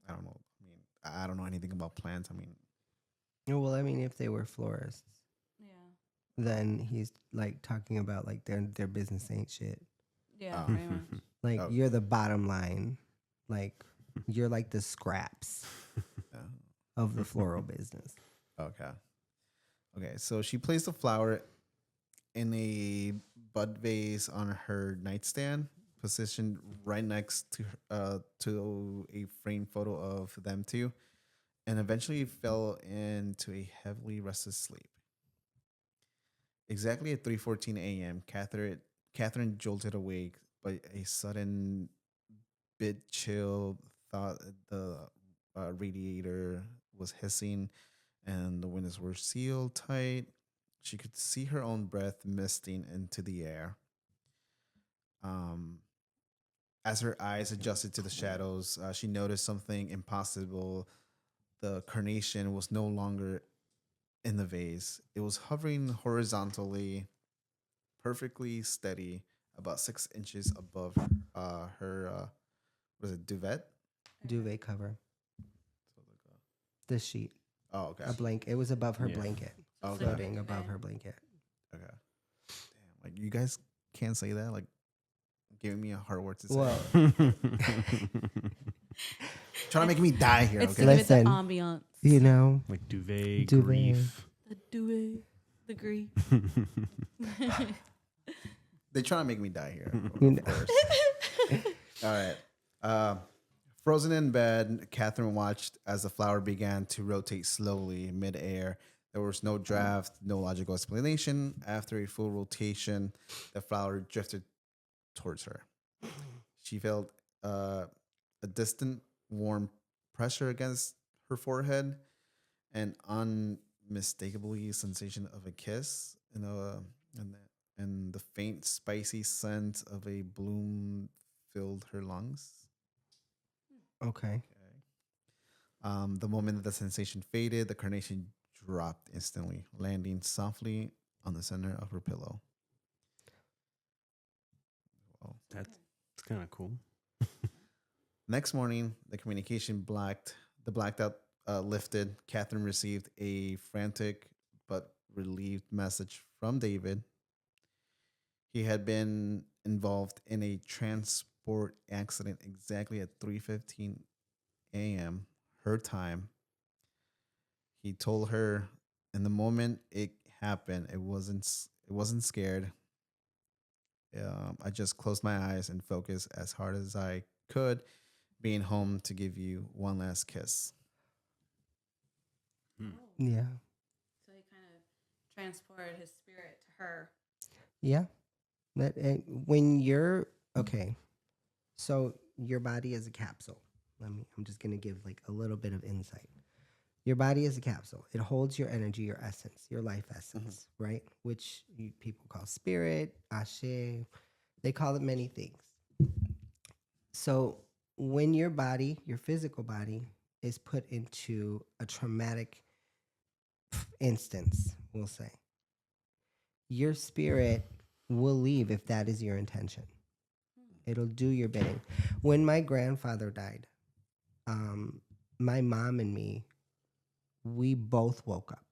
I don't know. I mean, I don't know anything about plants. I mean, Well, I mean, if they were florists, Yeah. then he's like talking about like their business ain't shit. Yeah, Oh. pretty much. Like Oh. you're the bottom line. Like you're like the scraps of the floral business. okay. Okay, so she placed the flower in a bud vase on her nightstand, positioned right next to a framed photo of them two, and eventually fell into a heavily restless sleep. Exactly at 3:14 a.m., Catherine jolted awake by a sudden bit chill. Thought the radiator was hissing and the windows were sealed tight. She could see her own breath misting into the air. Um, as her eyes adjusted to the shadows, she noticed something impossible. The carnation was no longer in the vase. It was hovering horizontally, perfectly steady, about 6 inches above her, what is it, duvet? Duvet cover. The sheet. Oh, okay. A blanket. It was above her Yeah. blanket. Okay. Floating above her blanket. Okay. Damn, like you guys can't say that. Like, giving me a hard word to say. Well, Trying to make me die here. It's Okay. to give it the Listen. ambiance. you know, Like duvet, Duvet. grief. The duet, the grief. They trying to make me die here. You Of know. course. All right. Frozen in bed, Catherine watched as the flower began to rotate slowly in midair. There was no draft, no logical explanation. After a full rotation, the flower drifted towards her. She felt a distant, warm pressure against her forehead, an unmistakably sensation of a kiss, and the faint, spicy scent of a bloom filled her lungs. okay. The moment that the sensation faded, the carnation dropped instantly, landing softly on the center of her pillow. Well, That's kind of cool. next morning, the blacked out lifted. Catherine received a frantic but relieved message from David. He had been involved in a transport accident exactly at 3:15 a.m. her time. He told her, in the moment it happened, it wasn't scared. I just closed my eyes and focused as hard as I could, being home to give you one last kiss. Yeah. So he kind of transported his spirit to her. Yeah. When you're okay, so your body is a capsule. I'm just gonna give like a little bit of insight. Your body is a capsule. It holds your energy, your essence, your life essence, right? Which people call spirit, ashe. They call it many things. So when your body, your physical body, is put into a traumatic instance, we'll say, your spirit will leave if that is your intention. It'll do your bidding. When my grandfather died, my mom and me, we both woke up.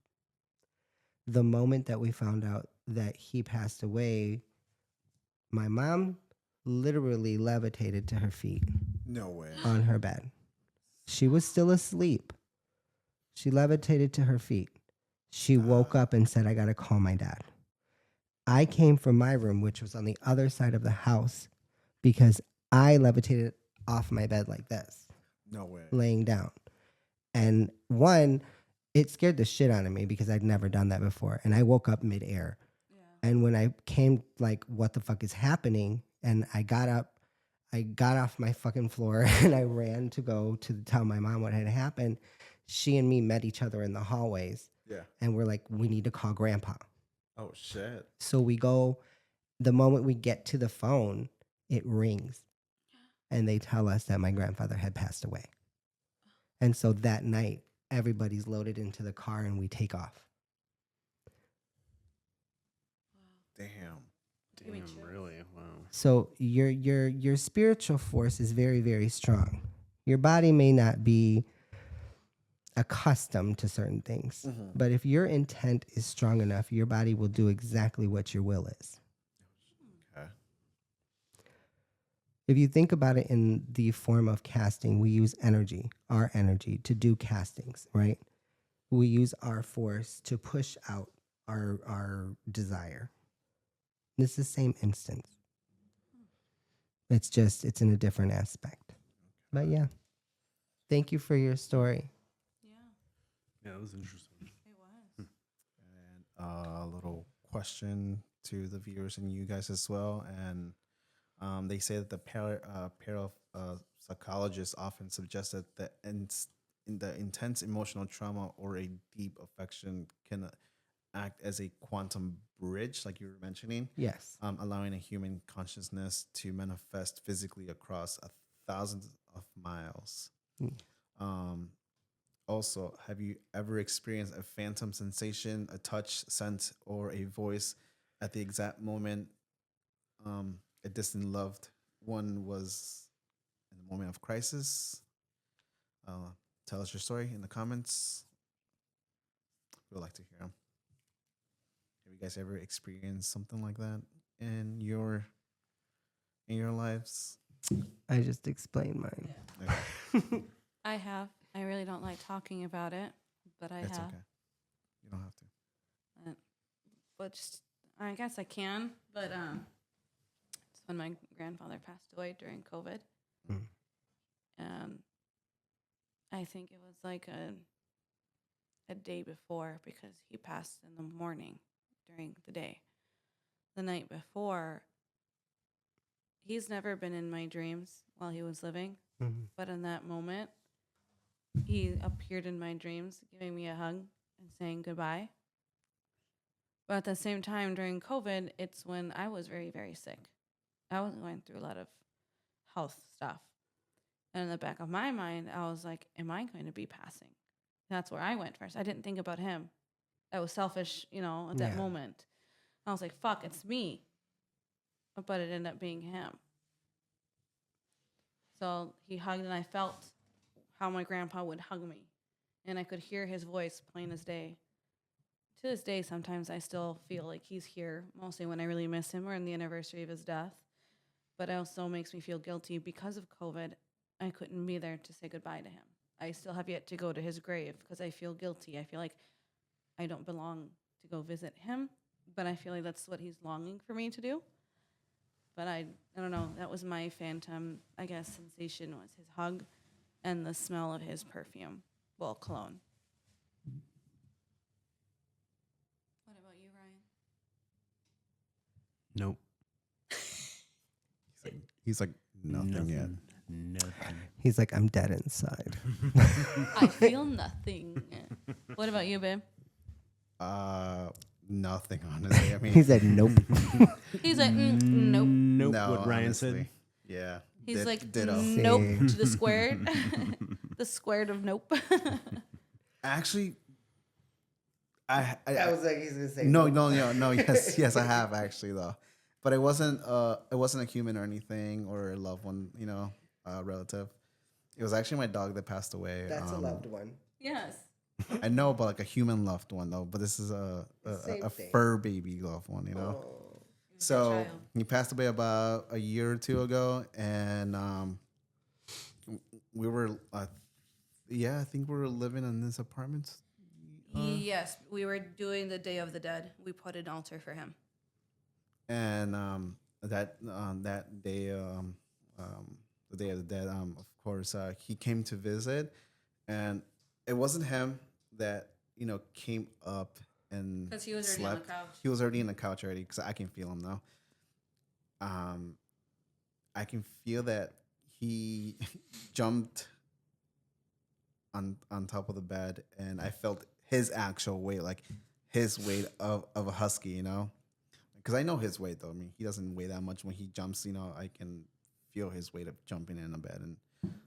The moment that we found out that he passed away, my mom literally levitated to her feet No way. on her bed. She was still asleep. She levitated to her feet. She woke up and said, I got to call my dad. I came from my room, which was on the other side of the house, because I levitated off my bed like this, No way. laying down. And one, it scared the shit out of me because I'd never done that before. And I woke up midair. Yeah. And when I came, like, what the fuck is happening? And I got up, I got off my fucking floor and I ran to go to tell my mom what had happened. She and me met each other in the hallways. Yeah. And we're like, we need to call grandpa. Oh shit. So we go, the moment we get to the phone, it rings. And they tell us that my grandfather had passed away. And so that night, everybody's loaded into the car and we take off. Damn. Give me Damn, chills. really? Wow. So your spiritual force is very, very strong. Your body may not be accustomed to certain things, but if your intent is strong enough, your body will do exactly what your will is. Okay. If you think about it in the form of casting, we use energy, our energy, to do castings, right? We use our force to push out our desire. It's the same instance. It's just, it's in a different aspect. But yeah, thank you for your story. Yeah, Yeah, that was interesting. it was. And a little question to the viewers and you guys as well. And they say that the psychologists often suggest that the intense emotional trauma or a deep affection can act as a quantum bridge, like you were mentioning, Yes. allowing a human consciousness to manifest physically across thousands of miles. Also, have you ever experienced a phantom sensation, a touch, scent, or a voice at the exact moment a distant loved one was in a moment of crisis? Tell us your story in the comments. We'd like to hear them. Have you guys ever experienced something like that in your lives? I just explained mine. Okay. I have. I really don't like talking about it, but I It's have. okay. You don't have to. But just, I guess I can. But it's when my grandfather passed away during COVID. Mm. I think it was like a day before because he passed in the morning during the day. The night before, he's never been in my dreams while he was living, Mhm. but in that moment, he appeared in my dreams, giving me a hug and saying goodbye. But at the same time, during COVID, it's when I was very, very sick. I was going through a lot of health stuff. And in the back of my mind, I was like, am I going to be passing? That's where I went first. I didn't think about him. I was selfish, at that Yeah. moment. I was like, fuck, it's me. But it ended up being him. So he hugged, and I felt how my grandpa would hug me. And I could hear his voice plain as day. To this day, sometimes I still feel like he's here, mostly when I really miss him or on the anniversary of his death. But it also makes me feel guilty because of COVID. I couldn't be there to say goodbye to him. I still have yet to go to his grave because I feel guilty. I feel like I don't belong to go visit him, but I feel like that's what he's longing for me to do. But I don't know. That was my phantom, I guess, sensation was his hug and the smell of his perfume, well, cologne. What about you, Ryan? Nope. He's like nothing yet. Nothing. He's like, I'm dead inside. I feel nothing. What about you, babe? Nothing, honestly. I mean, He said, nope. He's like, nope. Nope. no, What Ryan honestly. said. Yeah. He's like, ditto. nope Same. to the squared. The squared of nope. Actually, I like, he's gonna say no. Yes, I have actually though, but it wasn't a human or anything or a loved one, relative. It was actually my dog that passed away. That's a loved one. Yes. I know about like a human loved one though, but this is a Same thing. fur baby loved one, Oh. So child. he passed away about a year or two ago, and we were, I think we were living in this apartment. Yes, we were doing the Day of the Dead. We put an altar for him. And that day, the Day of the Dead, of course, he came to visit, and it wasn't him that came up and 'Cause he was already on the slept. couch. He was already in the couch already because I can feel him now. I can feel that he jumped on top of the bed, and I felt his actual weight, like his weight of a husky, because I know his weight though. I mean, he doesn't weigh that much. When he jumps, I can feel his weight of jumping in a bed, and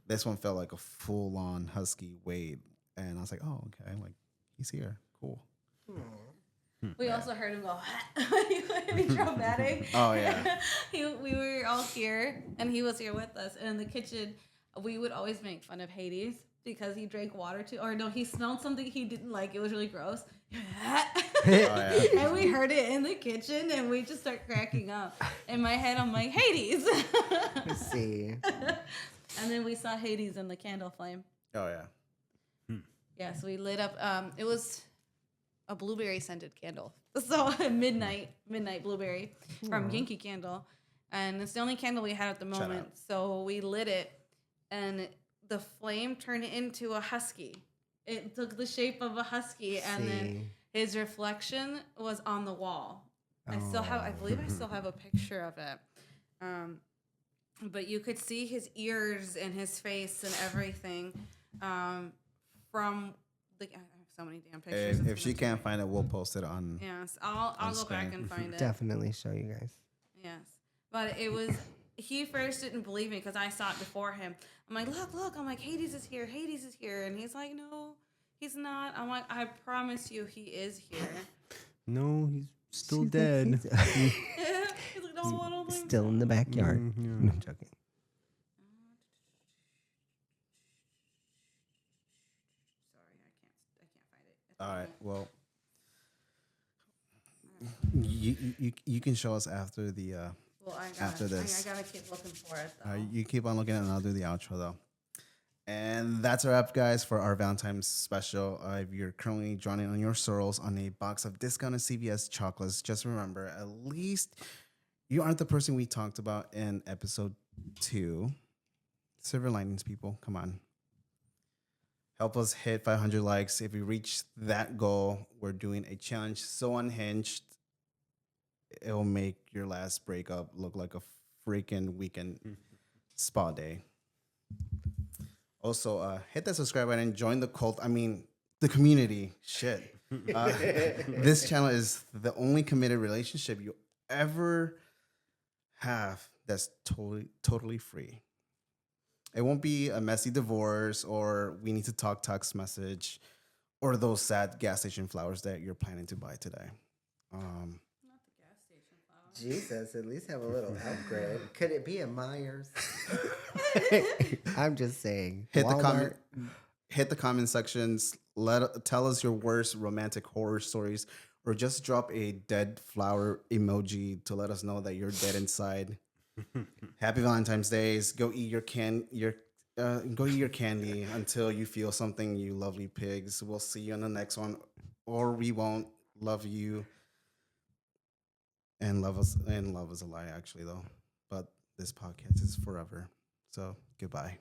this one felt like a full on husky weight, and I was like, oh, okay, like he's here, cool. We also heard him go when he dramatic. Oh, yeah. We were all here, and he was here with us. And in the kitchen, we would always make fun of Hades because he drank water too, or no, he smelled something he didn't like. It was really gross. And we heard it in the kitchen, and we just start cracking up. In my head, I'm like, Hades. Let's see. And then we saw Hades in the candle flame. Oh yeah. Yes, we lit up. It was a blueberry scented candle. So midnight blueberry from Yankee Candle. And it's the only candle we had at the moment. out. So we lit it, and the flame turned into a husky. It took the shape of a husky, and then his reflection was on the wall. I believe I still have a picture of it. But you could see his ears and his face and everything from the. I have so many damn pictures. If she can't find it, we'll post it on. Yes, I'll go back and find it. Definitely show you guys. Yes, but it was. He first didn't believe me because I saw it before him. I'm like, look. I'm like, Hades is here. And he's like, no, he's not. I'm like, I promise you, he is here. No, he's still She's like, dead. he's- He's like, no, I don't think Still in the backyard. Mhm. No, I'm joking. Sorry, I can't find it. All right. Well, you can show us after the. Well, after this. I gotta keep looking for it though. You keep on looking, and I'll do the outro though. And that's a wrap, guys, for our Valentine's special. If you're currently drowning on your sorrows on a box of discounted CVS chocolates, just remember, at least you aren't the person we talked about in episode 2. Silver linings, people. Come on. Help us hit 500 likes. If we reach that goal, we're doing a challenge so unhinged, it'll make your last breakup look like a freaking weekend spa day. Also, hit that subscribe button, join the cult. I mean, the community. Shit. This channel is the only committed relationship you ever have that's totally free. It won't be a messy divorce or we need to talk text message or those sad gas station flowers that you're planning to buy today. Not the gas station flower. Jesus, at least have a little upgrade. Could it be a Myers? I'm just saying. Hit Walmart. the comment sections. Tell us your worst romantic horror stories, or just drop a dead flower emoji to let us know that you're dead inside. Happy Valentine's Days. Go eat your candy until you feel something, you lovely pigs. We'll see you on the next one, or we won't. Love you. And love is a lie, actually, though. But this podcast is forever. So goodbye.